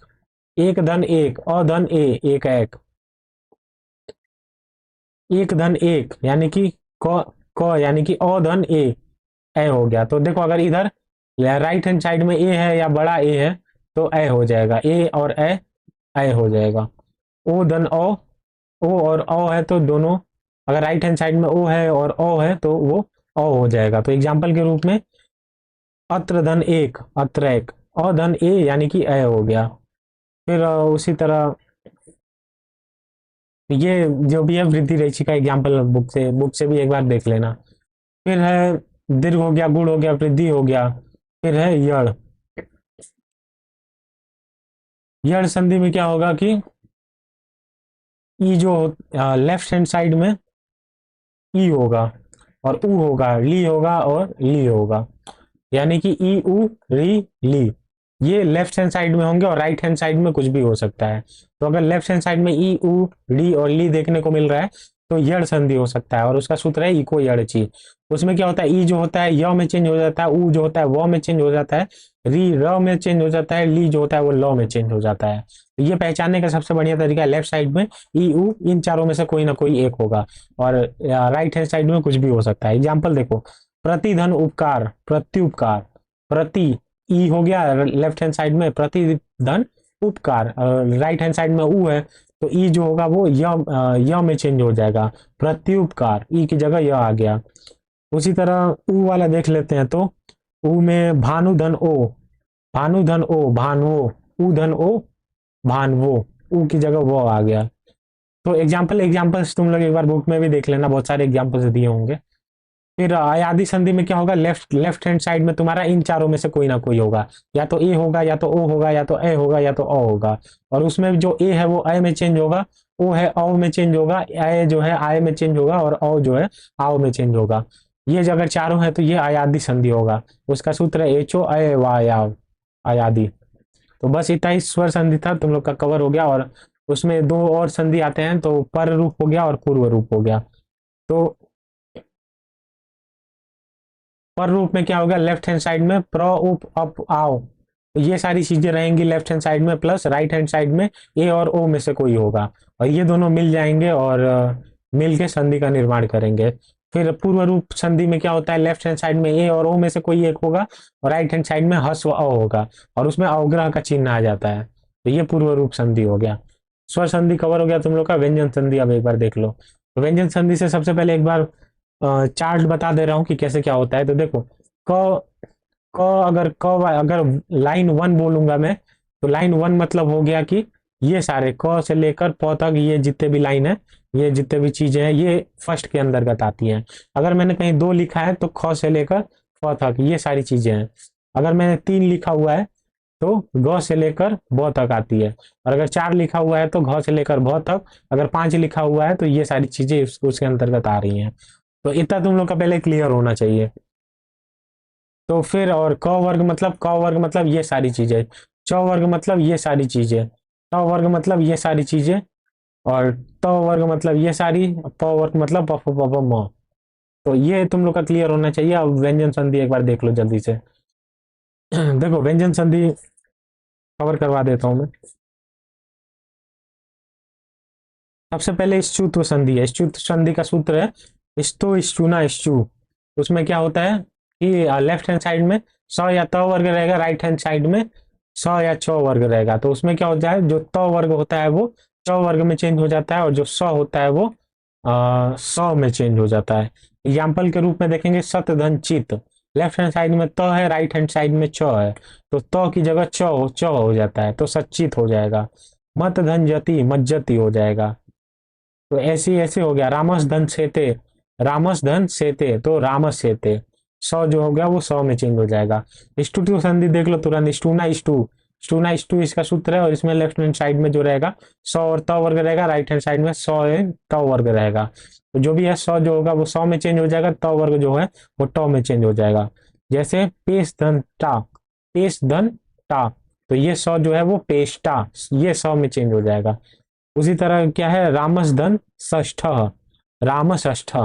एक धन एक, अधन ए एक एक, एक धन एक यानी कि क यानी कि अधन ए हो गया। तो देखो अगर इधर राइट हैंड साइड में ए है या बड़ा ए है, तो ए हो जाएगा, ए और ए हो जाएगा। ओ धन ओ और ओ है तो दोनों, अगर राइट हैंड साइड में ओ है और ओ है तो वो ओ हो जाएगा। तो एग्जाम्पल के रूप में, अत्र धन एक अत्र एक, अधन ए यानी कि ए हो गया। फिर उसी तरह ये जो भी है वृद्धि रेखी का एग्जाम्पल बुक से भी एक बार देख लेना। फिर है दीर्घ हो गया, गुण हो गया, वृद्धि हो गया। फिर है यड़। यड़ संधि में क्या होगा कि ई जो लेफ्ट हैंड साइड में ई होगा और ऊ होगा, ली होगा और ली होगा, यानी कि ई ऊ री ली, ये लेफ्ट हैंड साइड में होंगे और राइट हैंड साइड में कुछ भी हो सकता है। तो अगर लेफ्ट हैंड साइड में ई ऊ री और ली देखने को मिल रहा है तो यड़ संधि हो सकता है, और उसका सूत्र है इको यड़ची। उसमें क्या होता है, ई जो होता है य में चेंज हो जाता है, ऊ जो होता है व में चेंज हो जाता है, री र में चेंज हो जाता है, ली जो होता है वो ल में चेंज हो जाता है। तो ये पहचानने का सबसे बढ़िया तरीका है, लेफ्ट साइड में ई ऊ इन चारों में से कोई ना कोई एक होगा, और राइट हैंड साइड में कुछ भी हो सकता है। एग्जाम्पल देखो, प्रतिधन उपकार, प्रत्युपकार, प्रति ई हो गया लेफ्ट हैंड साइड में, प्रतिधन उपकार राइट हैंड साइड में ऊ है, तो ई जो होगा वो य में चेंज हो जाएगा, प्रत्युपकार ई की जगह य आ गया। उसी तरह ऊ वाला देख लेते हैं, तो ऊ में भानुधन ओ, भानुधन ओ भानुओ, ऊ धन ओ भानवो, ऊ की जगह वो आ गया। तो एग्जाम्पल्स तुम लोग एक बार बुक में भी देख लेना, बहुत सारे एग्जाम्पल्स दिए होंगे। फिर अयादी संधि में क्या होगा, लेफ्ट हैंड साइड में तुम्हारा इन चारों में से कोई ना कोई होगा, या तो ए होगा या तो ओ होगा या तो ए होगा या तो अ होगा, और उसमें जो ए है वो ए में चेंज होगा, ओ है औ में चेंज होगा, ए जो है आय में चेंज होगा, और औ जो है आओ में चेंज होगा। ये जो अगर चारों है तो ये अयादी संधि होगा, उसका सूत्र है एचो अय वायाव, अयादी। तो बस इतना ही स्वर संधि था, तुम लोग का कवर हो गया। और उसमें दो और संधि आते हैं, तो पर रूप हो गया और पूर्व रूप हो गया। तो पर रूप में क्या होगा, लेफ्ट हैंड साइड में प्र उप अप आओ, तो ये सारी चीजें रहेंगी लेफ्ट हैंड साइड में, प्लस राइट हैंड साइड में ए और ओ में से कोई होगा, और ये दोनों मिल जाएंगे और मिल के संधि का निर्माण करेंगे। फिर पूर्व रूप संधि में क्या होता है, लेफ्ट हैंड साइड में ए और ओ में से कोई एक होगा, और राइट हैंड साइड में हस व अ होगा, और उसमें अवग्रह का चिन्ह आ जाता है, तो ये पूर्व रूप संधि हो गया। स्वर संधि कवर हो गया तुम लोग का। व्यंजन संधि अब एक बार देख लो। तो व्यंजन संधि से सबसे पहले एक बार चार्ट बता दे रहा हूँ कि कैसे क्या होता है। तो देखो, क अगर लाइन वन बोलूंगा मैं, तो लाइन वन मतलब हो गया कि ये सारे क से लेकर प तक ये जितने भी लाइन है, ये जितने भी चीजें हैं, ये फर्स्ट के अंतर्गत आती हैं। अगर मैंने कहीं दो लिखा है तो ख से लेकर फ तक ये सारी चीजें हैं। अगर मैंने तीन लिखा हुआ है तो ग से लेकर ब तक आती है, और अगर चार लिखा हुआ है तो घ से लेकर भ तक, अगर पांच लिखा हुआ है तो ये सारी चीजें उसके अंतर्गत आ रही हैं। तो इतना तुम लोग का पहले क्लियर होना चाहिए। तो फिर और क वर्ग मतलब ये सारी चीजें, च वर्ग मतलब ये सारी चीजें, ट वर्ग मतलब ये सारी चीजें, और त वर्ग मतलब ये सारी, प वर्ग मतलब प फ प प म। तो ये तुम लोग का क्लियर होना चाहिए। अब व्यंजन संधि एक बार देख लो जल्दी से। देखो, व्यंजन संधि कवर करवा देता हूं मैं। सबसे पहले स्तुत्व संधि है। स्तुत्व संधि का सूत्र है स्तो स्टूना स्टू। उसमें क्या होता है कि लेफ्ट हैंड साइड में स या त वर्ग रहेगा, राइट हैंड साइड में स या छ वर्ग रहेगा। तो उसमें क्या होता है, जो त वर्ग होता है वो च वर्ग में चेंज हो जाता है, और जो स होता है वो स में चेंज हो जाता है। एग्जाम्पल के रूप में देखेंगे, सत धन चित, लेफ्ट हैंड साइड में त है, राइट हैंड साइड में च है, तो त की जगह च हो जाता है, तो सचित हो जाएगा। मत धन जति मज्जति हो जाएगा। तो ऐसे ऐसे हो गया। रामस धन सेते, रामस धन सेते, तो रामस सेते, सौ जो हो गया वो सौ में चेंज हो जाएगा। स्टू टू संधि देख लो तुरंत, स्टूना स्टू, स्टूना स्टू इसका सूत्र है, और इसमें लेफ्ट हैंड साइड में जो रहेगा सौ और त वर्ग रहेगा, राइट हैंड साइड में सौ एंड त वर्ग रहेगा। तो जो भी है सौ जो होगा वो सौ में चेंज हो जाएगा, त वर्ग जो है वो ट में चेंज हो जाएगा। जैसे पेश धन टा, पेश धन टा, तो ये सौ जो है वो पेस्टा, ये सौ में चेंज हो जाएगा। उसी तरह क्या है, रामस धन ष्ठ, राम ष्ठ।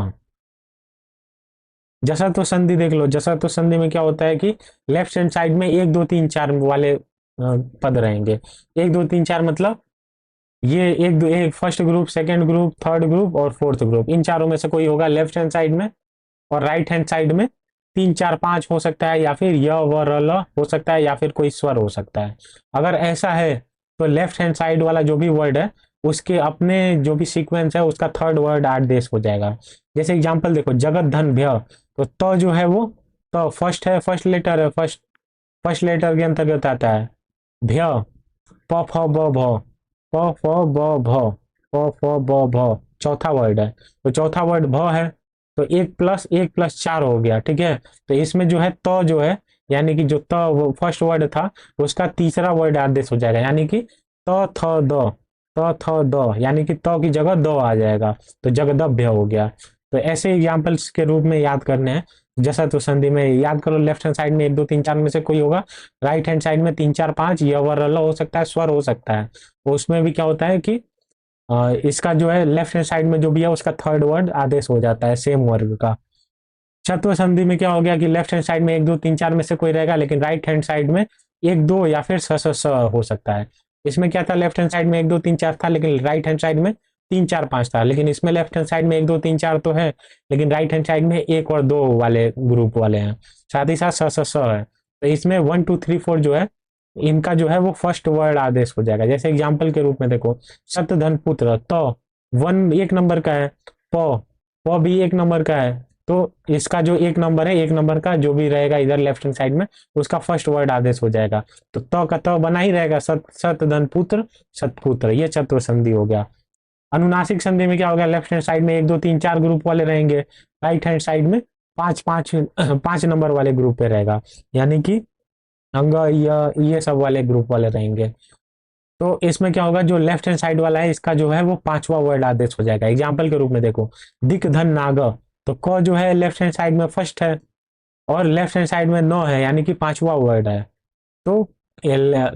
जसा तो संधि देख लो। जसा तो संधि में क्या होता है कि लेफ्ट हैंड साइड में एक दो तीन चार वाले पद रहेंगे। एक दो तीन चार मतलब ये एक दो, एक first group, second group, third group और फोर्थ ग्रुप, इन चारों में से कोई होगा लेफ्ट हैंड साइड में। और राइट हैंड साइड में तीन चार पांच हो सकता है, या फिर य व र ल हो सकता है, या फिर कोई स्वर हो सकता है। अगर ऐसा है तो लेफ्ट हैंड साइड वाला जो भी वर्ड है उसके अपने जो भी सीक्वेंस है उसका थर्ड वर्ड आदेश हो जाएगा। जैसे एग्जांपल देखो, जगत धन भ्य, तो जो है वो तो फर्स्ट है, फर्स्ट लेटर है, फर्स्ट लेटर के अंतर्गत आता है। भ्य, प फ ब भ, प फ ब भ, प फ ब भ, चौथा वर्ड है। तो चौथा वर्ड भ है, तो एक प्लस चार हो गया, ठीक है। तो इसमें जो है तो जो है, यानी कि जो तो फर्स्ट वर्ड था उसका तीसरा वर्ड आदेश हो जाएगा, यानी कि तो थ द, त थ द, यानी कि त की जगह द आ जाएगा, तो जगदभ्य हो गया। तो ऐसे एग्जाम्पल्स के रूप में याद करने हैं। जैसा तो संधि में याद करो, लेफ्ट हैंड साइड में एक दो तीन चार में से कोई होगा, राइट हैंड साइड में तीन चार पांच, य व र ल हो सकता है, स्वर हो सकता है। तो उसमें भी क्या होता है कि इसका जो है लेफ्ट हैंड साइड में जो भी है उसका थर्ड वर्ड आदेश हो जाता है सेम वर्ग का। चतुर संधि में क्या हो गया कि लेफ्ट हैंड साइड में एक दो तीन चार में से कोई रहेगा, लेकिन राइट हैंड साइड में एक दो या फिर स हो सकता है। इसमें क्या था, लेफ्ट हैंड साइड में एक दो तीन चार था, लेकिन राइट हैंड साइड में तीन चार पांच था। लेकिन इसमें लेफ्ट हैंड साइड में एक दो तीन चार तो है, लेकिन राइट हैंड साइड में एक और दो वाले ग्रुप वाले हैं, साथ ही साथ स है। तो इसमें वन टू थ्री फोर जो है, इनका जो है वो फर्स्ट वर्ड आदेश हो जाएगा। जैसे एग्जाम्पल के रूप में देखो, सत धन पुत्र, तो वन एक नंबर का है, प प भी एक नंबर का है, तो इसका जो एक नंबर है, एक नंबर का जो भी रहेगा इधर लेफ्ट हैंड साइड में, उसका फर्स्ट वर्ड आदेश हो जाएगा। तो त का त बना ही रहेगा, सत सत धन पुत्र सतपुत्र, ये चतुर संधि हो गया। अनुनासिक संधि में क्या होगा, लेफ्ट हैंड साइड में एक दो तीन चार ग्रुप वाले रहेंगे, राइट हैंड साइड में पांच पांच पांच नंबर वाले ग्रुप पे रहेगा, यानी कि अंग ये सब वाले ग्रुप वाले रहेंगे। तो इसमें क्या होगा, जो लेफ्ट हैंड साइड वाला है इसका जो है वो पांचवा वर्ड आदेश हो जाएगा। एग्जाम्पल के रूप में देखो, दिक धन नाग, तो क जो है लेफ्ट हैंड साइड में फर्स्ट है, और लेफ्ट हैंड साइड में न है, यानी कि पांचवा वर्ड है। तो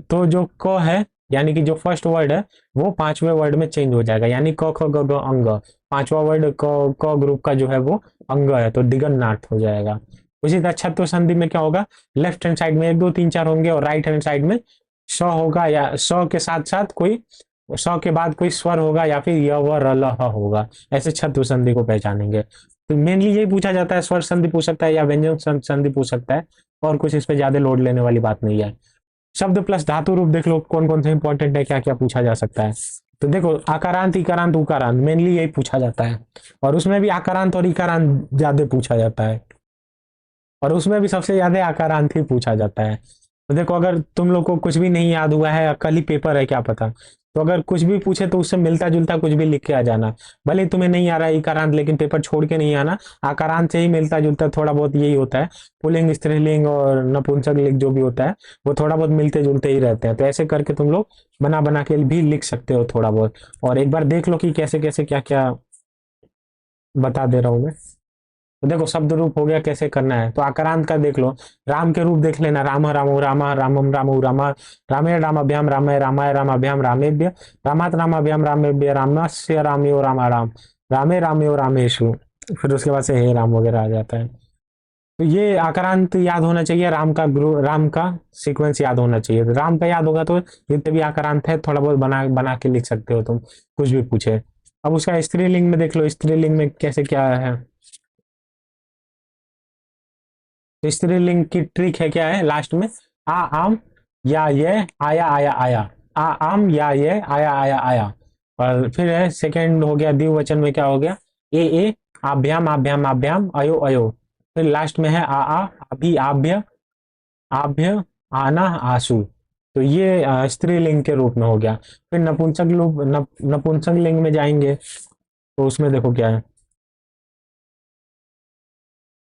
तो जो क है, यानी कि जो फर्स्ट वर्ड है वो पांचवें वर्ड में चेंज हो जाएगा, यानी क ख ग घ अंग, पांचवा वर्ड क ग्रुप का जो है वो अंग है, तो दिगन्नाथ हो जाएगा। उसी तरह छत्व संधि में क्या होगा, लेफ्ट हैंड साइड में एक दो तीन चार होंगे, और राइट हैंड साइड में स होगा, या स के साथ साथ कोई, स के बाद कोई स्वर होगा, या फिर य व र ल ह होगा। ऐसे छत्व संधि को पहचानेंगे। तो मेनली यही पूछा जाता है, स्वर संधि पूछ सकता है या व्यंजन संधि पूछ सकता है, और कुछ इस पे ज्यादा लोड लेने वाली बात नहीं है। शब्द प्लस धातु रूप देख लो कौन कौन से इंपॉर्टेंट है, क्या क्या पूछा जा सकता है। तो देखो, आकारांत इकारांत उकारांत मेनली यही पूछा जाता है, और उसमें भी आकारांत और इकारांत ज्यादा पूछा जाता है, और उसमें भी सबसे ज्यादा आकारांत ही पूछा जाता है। तो देखो, अगर तुम लोग को कुछ भी नहीं याद हुआ है, कल ही पेपर है क्या पता, तो अगर कुछ भी पूछे तो उससे मिलता जुलता कुछ भी लिख के आ जाना। भले ही तुम्हें नहीं आ रहा है इकारांत, लेकिन पेपर छोड़ के नहीं आना। आकारांत से ही मिलता जुलता थोड़ा बहुत यही होता है, पुल्लिंग स्त्रीलिंग और नपुंसक लिंग जो भी होता है वो थोड़ा बहुत मिलते जुलते ही रहते हैं। तो ऐसे करके तुम लोग बना बना के भी लिख सकते हो थोड़ा बहुत, और एक बार देख लो कि कैसे कैसे क्या क्या बता दे रहा हूँ मैं। तो देखो, शब्द रूप हो गया कैसे करना है, तो आक्रांत का देख लो। राम के रूप देख लेना, राम रामो राम रामम रामो राम, रामे रामाभ्याम रामाय रामाय रामाभ्याम रामेभ्य, रामात रामाभ्याम रामेभ्य, रामस्य रामयो रामा राम, रामे रामयो रामेशु, फिर उसके बाद से हे राम वगैरह आ जाता है। तो ये आक्रांत याद होना चाहिए, राम का सीक्वेंस याद होना चाहिए। तो राम का याद होगा तो जितने भी आक्रांत है थोड़ा बहुत बना बना के लिख सकते हो तुम, कुछ भी पूछे। अब उसका स्त्रीलिंग में देख लो, स्त्रीलिंग में कैसे क्या है। तो स्त्रीलिंग की ट्रिक है, क्या है लास्ट में, आ आम या ये आया आया आया, आ आम या ये आया आया आया। और फिर है सेकंड हो गया द्विवचन में, क्या हो गया, ए आभ्याम आभ्याम आभ्याम अयो अयो। फिर लास्ट में है आ अभी आभ्य आभ्य आना आंसू। तो ये स्त्रीलिंग के रूप में हो गया। फिर नपुंसक लोग नपुंसक लिंग में जाएंगे, तो उसमें देखो क्या है।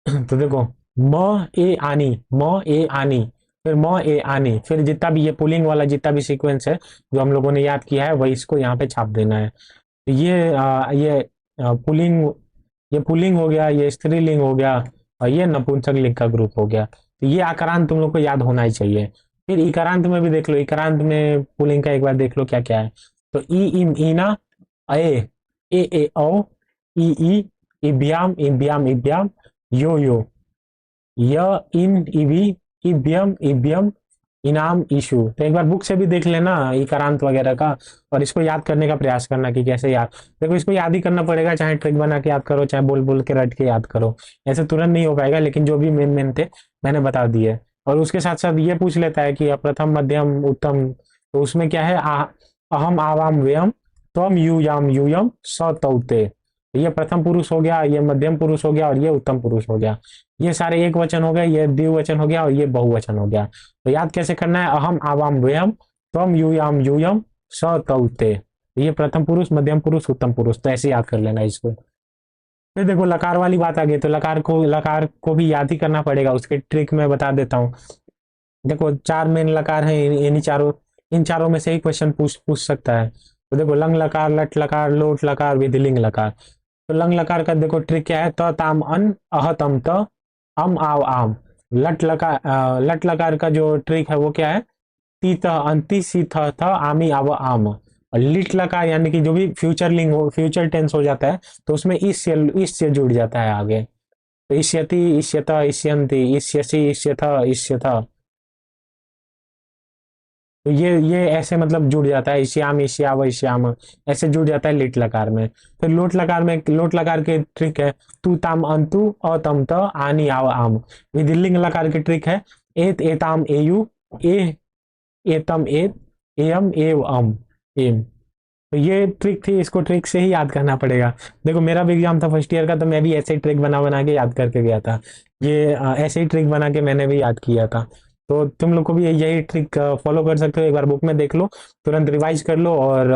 तो देखो, म ए आनी, म ए आनी, फिर म ए आनी, फिर जितना भी ये पुलिंग वाला जितना भी सीक्वेंस है जो हम लोगों ने याद किया है वही इसको यहाँ पे छाप देना है। तो ये पुलिंग, ये पुलिंग हो गया, ये स्त्रीलिंग हो गया, और ये नपुंसक लिंग का ग्रुप हो गया। तो ये आक्रांत तुम लोग को याद होना ही चाहिए। फिर इकारांत में भी देख लो, इकारांत में पुलिंग का एक बार देख लो क्या क्या है। तो ई इन ईना, ए ओ, ई इब्याम इब्याम इब्याम, यो य इन इवी इब्यम इब्यम, इनाम इशू। तो एक बार बुक से भी देख लेना इकारांत वगैरह का, और इसको याद करने का प्रयास करना कि कैसे याद। देखो, इसको याद ही करना पड़ेगा, चाहे ट्रिक बना के याद करो, चाहे बोल बोल के रट के याद करो, ऐसे तुरंत नहीं हो पाएगा। लेकिन जो भी मेन मेन थे मैंने बता दिए। और उसके साथ साथ ये पूछ लेता है कि प्रथम मध्यम उत्तम, तो उसमें क्या है, अहम आवाम व्यम त्वम यूयाम यूयम स तौते। ये प्रथम पुरुष हो गया, ये मध्यम पुरुष हो गया, और ये उत्तम पुरुष हो गया। ये सारे एक वचन हो गए, ये द्विवचन हो गया, और ये बहुवचन हो गया। तो याद कैसे करना है, अहम आवाम व्यम त्वम यूयाम यूयम स तौते। ये प्रथम पुरुष, मध्यम पुरुष, उत्तम पुरुष, तो ऐसे याद कर लेना इसको। फिर देखो, लकार वाली बात आ गई, तो लकार को भी याद ही करना पड़ेगा। उसके ट्रिक मैं बता देता हूँ। देखो, चार मेन लकार है, इन चारों में से ही क्वेश्चन पूछ पूछ सकता है। तो देखो लंग लकार, लट लकार, लोट लकार, विधिलिंग लकार। तो लंग लकार का देखो ट्रिक क्या है, त ताम अन, अह तम त, अम आव आम। लट लकार का जो ट्रिक है वो क्या है, ती त अंति सी थ थ आमी आव आम। और लिट लकार यानी कि जो भी फ्यूचर लिंग हो, फ्यूचर टेंस हो जाता है तो उसमें इस से जुड़ जाता है आगे। तो इष्यति, इष्यत, इष्यन्ति, इष्यसि, इष्यथ, इष्यथ। तो ये ऐसे मतलब जुड़ जाता है, इश्याम, इश्याव, इश्याम, ऐसे जुड़ जाता है लिट लकार में। फिर लोट लकार के ट्रिक है, तू ताम अंतु अतम त आनी आव आम। विधिलिंग लकार की ट्रिक है, एत एताम एयु, ए एतम एत, एयम एव अम, एम। तो ये ट्रिक थी, इसको ट्रिक से ही याद करना पड़ेगा। देखो मेरा भी एग्जाम था फर्स्ट ईयर का, तो मैं भी ऐसे ही ट्रिक बना बना के याद करके गया था। ये ऐसे ही ट्रिक बना के मैंने भी याद किया था। तो तुम लोग को भी यही ट्रिक फॉलो कर सकते हो, एक बार बुक में देख लो, तुरंत रिवाइज कर लो, और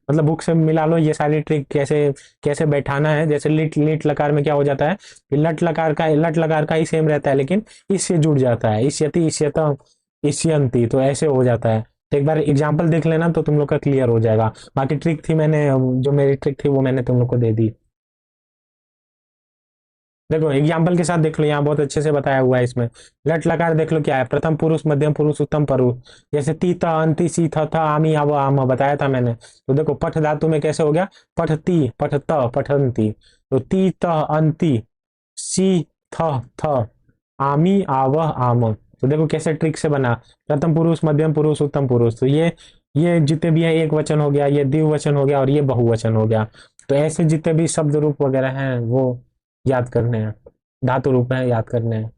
मतलब बुक से मिला लो ये सारी ट्रिक कैसे कैसे बैठाना है। जैसे लिट लिट लकार में क्या हो जाता है कि लट लकार का ही सेम रहता है, लेकिन इससे जुड़ जाता है, इष्यति, इष्यत, इष्यन्ति, तो ऐसे हो जाता है। तो एक बार एग्जाम्पल देख लेना तो तुम लोग का क्लियर हो जाएगा। बाकी ट्रिक थी मैंने, जो मेरी ट्रिक थी वो मैंने तुम लोग को दे दी। देखो एग्जाम्पल के साथ देख लो, यहाँ बहुत अच्छे से बताया हुआ है इसमें। लट लकार देख लो क्या है, प्रथम पुरुष, मध्यम पुरुष, उत्तम पुरुष। जैसे ती त अंति सी थ थ आमी आव आम बताया था मैंने। तो देखो पठ धातु में कैसे हो गया, पठती, पठत, पठंती। तो ती त अंति सी थ थ आमी आव आम। तो देखो कैसे ट्रिक से बना, प्रथम पुरुष, मध्यम पुरुष, उत्तम पुरुष। तो ये जितने भी है एक वचन हो गया, ये द्विवचन हो गया, और ये बहुवचन हो गया। तो ऐसे जितने भी शब्द रूप वगैरह हैं वो याद करने हैं, धातु रूप है याद करने हैं।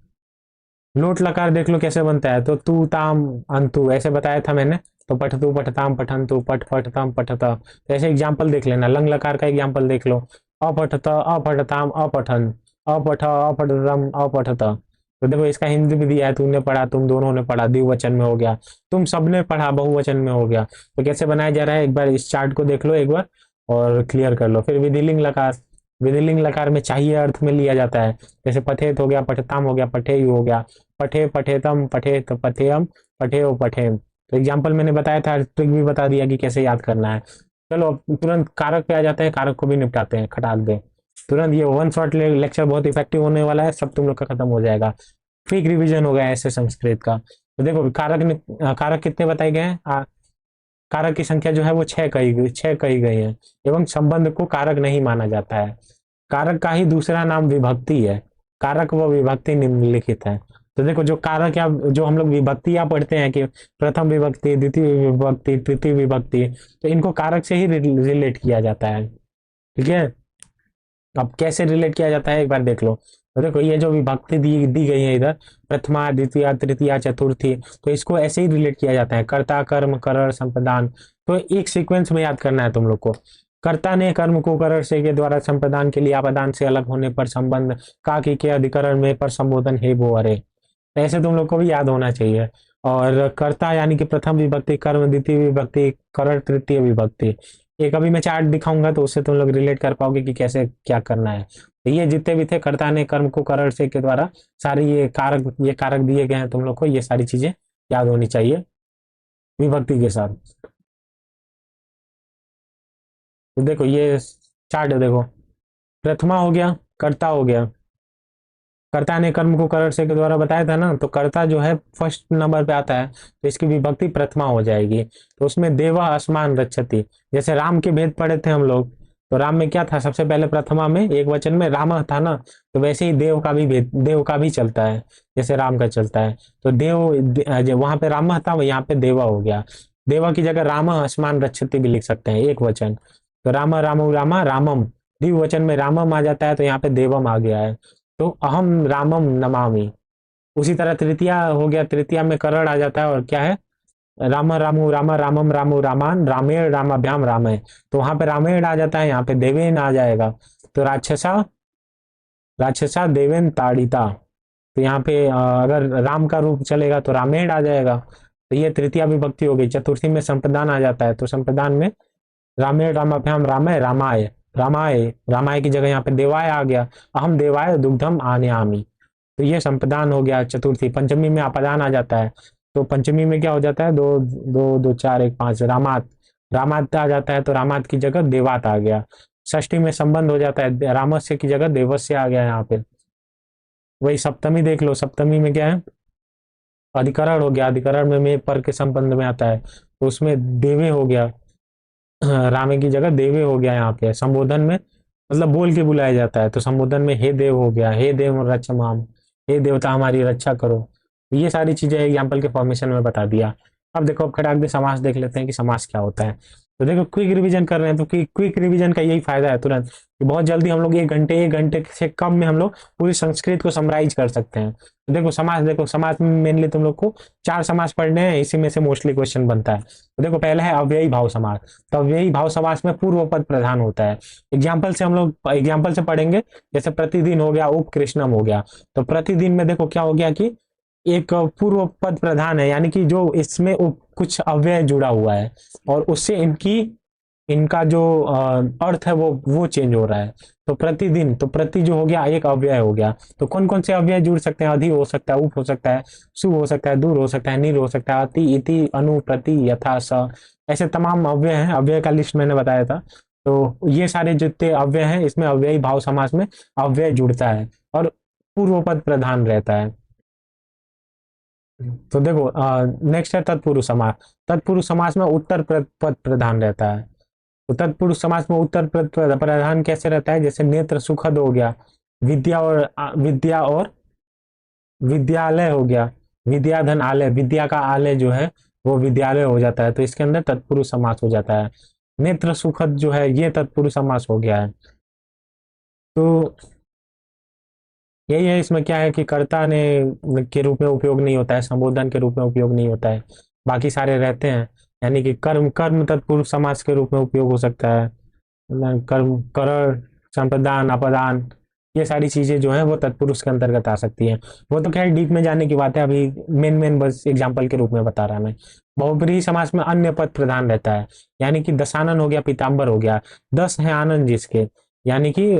लोट लकार देख लो कैसे बनता है, तो तू ताम अंतु ऐसे बताया था मैंने। तो पठतु, पठताम, पठंतु, पठ पठताम, पठत। तो ऐसे एग्जाम्पल देख लेना। लंग लकार का एग्जाम्पल देख लो, अपठत, अपठताम, अपठन, अपठ, अपठतम, अपठत। तो देखो इसका हिंदी भी दिया है, तूने पढ़ा, तुम दोनों ने पढ़ा, द्विवचन में हो गया। तुम सबने पढ़ा, बहुवचन में हो गया। तो कैसे बनाया जा रहा है, एक बार इस चार्ट को देख लो एक बार और क्लियर कर लो। फिर विधिलिंग लकार, विधिलिंग लकार में चाहिए अर्थ में लिया जाता है। जैसे पठेत हो गया, पठताम हो गया, पठेयु हो गया, पठे पठेतम, पठेत पठेयम, पठेय पठेम। तो एग्जाम्पल मैंने बताया था, ट्रिक भी बता दिया कि कैसे याद करना है। चलो अब तुरंत कारक पे आ जाते हैं, कारक को भी निपटाते हैं, खटाक दे तुरंत। ये वन शॉट लेक्चर बहुत इफेक्टिव होने वाला है, सब तुम लोग का खत्म हो जाएगा। क्विक रिवीजन हो गया ऐसे संस्कृत का। तो देखो कारक कितने बताए गए हैं, कारक की संख्या जो है वो छह कही गई है। एवं संबंध को कारक नहीं माना जाता है। कारक का ही दूसरा नाम विभक्ति है। कारक व विभक्ति निम्नलिखित है। तो देखो जो कारक या जो हम लोग विभक्तियां पढ़ते हैं कि प्रथम विभक्ति, द्वितीय विभक्ति, तृतीय विभक्ति, तो इनको कारक से ही रिलेट किया जाता है। ठीक है, अब कैसे रिलेट किया जाता है एक बार देख लो। तो देखो ये जो विभक्ति दी गई है इधर, प्रथमा, द्वितीय, तृतीया, चतुर्थी, तो इसको ऐसे ही रिलेट किया जाता है, कर्ता, कर्म, करर, संप्रदान। तो एक सीक्वेंस में याद करना है तुम लोग को। कर्ता ने कर्म को करर से के द्वारा संप्रदान के लिए अपदान से अलग होने पर संबंध, का के अधिकरण में पर संबोधन हे वो अरे। ऐसे तुम लोग को भी याद होना चाहिए। और कर्ता यानी कि प्रथम विभक्ति, कर्म द्वितीय विभक्ति, करर तृतीय विभक्ति। एक अभी मैं चार्ट दिखाऊंगा तो उससे तुम लोग रिलेट कर पाओगे कि कैसे क्या करना है। तो ये जितने भी थे, कर्ता ने कर्म को करर से के द्वारा, सारी ये कारक दिए गए हैं तुम लोग को, ये सारी चीजें याद होनी चाहिए विभक्ति के साथ। तो देखो ये चार्ट देखो, प्रथमा हो गया, कर्ता हो गया, कर्ता ने कर्म को करर से के द्वारा बताया था ना, तो कर्ता जो है फर्स्ट नंबर पे आता है, तो इसकी विभक्ति प्रथमा हो जाएगी। तो उसमें देवा असमान रक्षति, जैसे राम के भेद पढ़े थे हम लोग, तो राम में क्या था, सबसे पहले प्रथमा में एक वचन में राम था ना, तो वैसे ही देव का भी भेद, देव का भी चलता है जैसे राम का चलता है। तो वहां पे राम था, यहाँ पे देवा हो गया। देवा की जगह राम असमान रक्षति भी लिख सकते हैं, एक वचन। तो राम रामु रामा रामम, द्विवचन में रामम आ जाता है, तो यहाँ पे देवम आ गया है। तो अहम रामम नमामि। उसी तरह तृतीया हो गया, तृतीया में करण आ जाता है, और क्या है, राम रामू रामा रामम रामू रामान रामेण रामाभ्याम रामे। तो वहां पे रामेण आ जाता है, यहाँ पे देवेन आ जाएगा। तो राक्षसा, राक्षसा देवेन ताड़िता। तो यहाँ पे अगर राम का रूप चलेगा तो रामेण आ जाएगा। तो ये तृतीया विभक्ति हो गई। चतुर्थी में संप्रदान आ जाता है, तो संप्रदान में रामेण रामाभ्याम रामे रामाय, रामाय रामाय की जगह यहाँ पे देवाय आ गया। अहम देवाय दुग्धम आनयामी। तो ये संप्रदान हो गया चतुर्थी। पंचमी में अपदान आ जाता है, तो पंचमी में क्या हो जाता है, दो दो दो चार एक पांच, रामात, रामात आ जाता है तो रामात की जगह देवात आ गया। षष्ठी में संबंध हो जाता है, रामस्य की जगह देवस्य आ गया यहाँ पे। वही सप्तमी देख लो, सप्तमी में क्या है, अधिकरण हो गया, अधिकरण में पर के संबंध में आता है, तो उसमें देवे हो गया, रामे की जगह देवे हो गया यहाँ पे। संबोधन में मतलब बोल के बुलाया जाता है, तो संबोधन में हे देव हो गया, हे देव रक्षमाम, हे देवता हमारी रक्षा करो। ये सारी चीजें एग्जाम्पल के फॉर्मेशन में बता दिया। अब देखो, अब खड़ाक दे समास देख लेते हैं कि समास क्या होता है। तो देखो क्विक रिवीजन कर रहे हैं, तो क्विक रिवीजन का यही फायदा है तुरंत कि बहुत जल्दी हम लोग 1 घंटे से कम में हम लोग पूरी संस्कृत को समराइज कर सकते हैं। तो देखो समास, देखो समास में मेनली तुम लोग को 4 समास पढ़ने हैं, इसी में से मोस्टली क्वेश्चन बनता है। तो देखो पहला है अव्ययी भाव समास। तो अव्ययी भाव समास में पूर्व पद प्रधान होता है। एग्जाम्पल से हम लोग एग्जाम्पल से पढ़ेंगे, जैसे प्रतिदिन हो गया, उप कृष्णम हो गया। तो प्रतिदिन में देखो क्या हो गया कि एक पूर्व पद प्रधान है, यानी कि जो इसमें कुछ अव्यय जुड़ा हुआ है और उससे इनका जो अर्थ है वो चेंज हो रहा है। तो प्रतिदिन, तो प्रति जो हो गया एक अव्यय हो गया। तो कौन कौन से अव्यय जुड़ सकते हैं, अधि हो सकता है, उप हो सकता है, सु हो सकता है, दूर हो सकता है, नीर हो सकता है, अति, इति, अनु, प्रति, यथा, स, ऐसे तमाम अव्यय हैं। अव्यय का लिस्ट मैंने बताया था। तो ये सारे जितने अव्यय हैं, इसमें अव्ययी भाव समास में अव्यय जुड़ता है और पूर्व पद प्रधान रहता है। तो देखो नेक्स्ट है तत्पुरुष समास। तत्पुरुष समास में उत्तर पद प्रधान रहता है। तो तत्पुरुष समास में उत्तर पद प्रधान कैसे रहता है, जैसे नेत्र सुखद हो गया, विद्या और विद्यालय हो गया, विद्याधन आलय, विद्या का आलय जो है वो विद्यालय हो जाता है, तो इसके अंदर तत्पुरुष समास हो जाता है। नेत्र सुखद जो है ये तत्पुरुष समास हो गया है। तो यही है, इसमें क्या है कि कर्ता ने के रूप में उपयोग नहीं होता है, संबोधन के रूप में उपयोग नहीं होता है, बाकी सारे रहते हैं। यानी कि कर्म कर्म तत्पुरुष समास के रूप में उपयोग हो सकता है, मतलब कर्म, करण, संप्रदान, अपदान, ये सारी चीजें जो है वो तत्पुरुष के अंतर्गत आ सकती हैं। वो तो खैर डीप में जाने की बात है, अभी मेन मेन बस एग्जाम्पल के रूप में बता रहा मैं। बहुब्रीहि समास में अन्य पद प्रधान रहता है, यानी कि दशानन हो गया, पीताम्बर हो गया, 10 है आनंद जिसके, यानी कि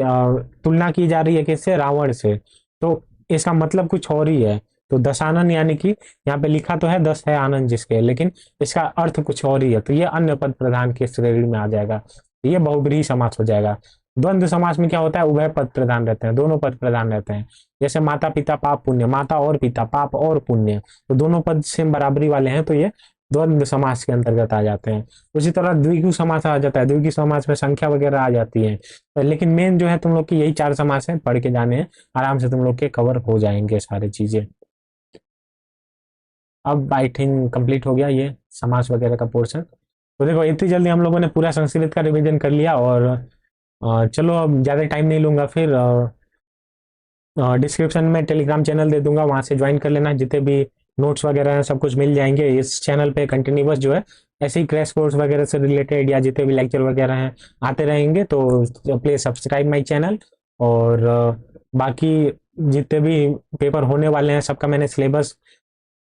तुलना की जा रही है किससे, रावण से। तो इसका मतलब कुछ और ही है। तो दशानन यानी कि यहाँ पे लिखा तो है 10 है आनंद जिसके, लेकिन इसका अर्थ कुछ और ही है, तो ये अन्य पद प्रधान के श्रेणी में आ जाएगा, तो ये बहुब्रीहि समास हो जाएगा। द्वंद्व समास में क्या होता है, उभय पद प्रधान रहते हैं, दोनों पद प्रधान रहते हैं। जैसे माता पिता पाप पुण्य, माता और पिता, पाप और पुण्य, तो दोनों पद सेम बराबरी वाले हैं, तो ये द्वंद्व समास के अंतर्गत आ जाते हैं। उसी तरह द्विगु समास आ जाता है, द्विगु समास में संख्या वगैरह आ जाती है, लेकिन मेन जो है तुम लोग की यही 4 समास है, पढ़ के जाने हैं, आराम से तुम लोग के कवर हो जाएंगे सारी चीजें। अब आई थिंक कंप्लीट हो गया ये समास वगैरह का पोर्शन। तो देखो इतनी जल्दी हम लोगों ने पूरा संस्कृत का रिवीजन कर लिया, और चलो अब ज़्यादा टाइम नहीं लूंगा, फिर डिस्क्रिप्शन में टेलीग्राम चैनल दे दूंगा, वहां से ज्वाइन कर लेना, जितने भी नोट्स वगैरह हैं सब कुछ मिल जाएंगे इस चैनल पे। कंटिन्यूअस जो है ऐसे ही क्रैश कोर्स वगैरह से रिलेटेड या जितने भी लेक्चर वगैरह हैं आते रहेंगे, तो प्लीज सब्सक्राइब माई चैनल। और बाकी जितने भी पेपर होने वाले हैं सबका मैंने सिलेबस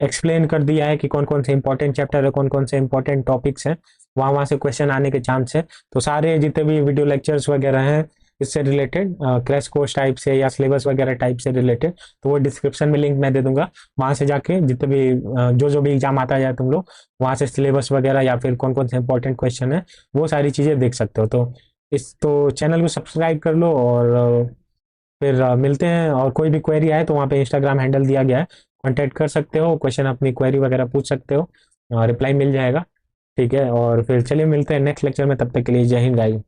एक्सप्लेन कर दिया है कि कौन कौन से इंपॉर्टेंट चैप्टर है, कौन कौन से इंपॉर्टेंट टॉपिक्स हैं, वहाँ वहाँ से क्वेश्चन आने के चांस है। तो सारे जितने भी वीडियो लेक्चर्स वगैरह हैं इससे रिलेटेड, क्रैश कोर्स टाइप से या सिलेबस वगैरह टाइप से रिलेटेड, तो वो डिस्क्रिप्शन में लिंक मैं दे दूंगा, वहाँ से जाके जितने भी जो भी एग्जाम आता है तुम लोग वहाँ से सिलेबस वगैरह या फिर कौन कौन से इंपॉर्टेंट क्वेश्चन है वो सारी चीज़ें देख सकते हो। तो चैनल को सब्सक्राइब कर लो, और फिर मिलते हैं। और कोई भी क्वेरी आए तो वहाँ पे इंस्टाग्राम हैंडल दिया गया है, कांटेक्ट कर सकते हो, क्वेश्चन अपनी क्वेरी वगैरह पूछ सकते हो, रिप्लाई मिल जाएगा। ठीक है, और फिर चलिए मिलते हैं नेक्स्ट लेक्चर में, तब तक के लिए जय हिंद गाइस।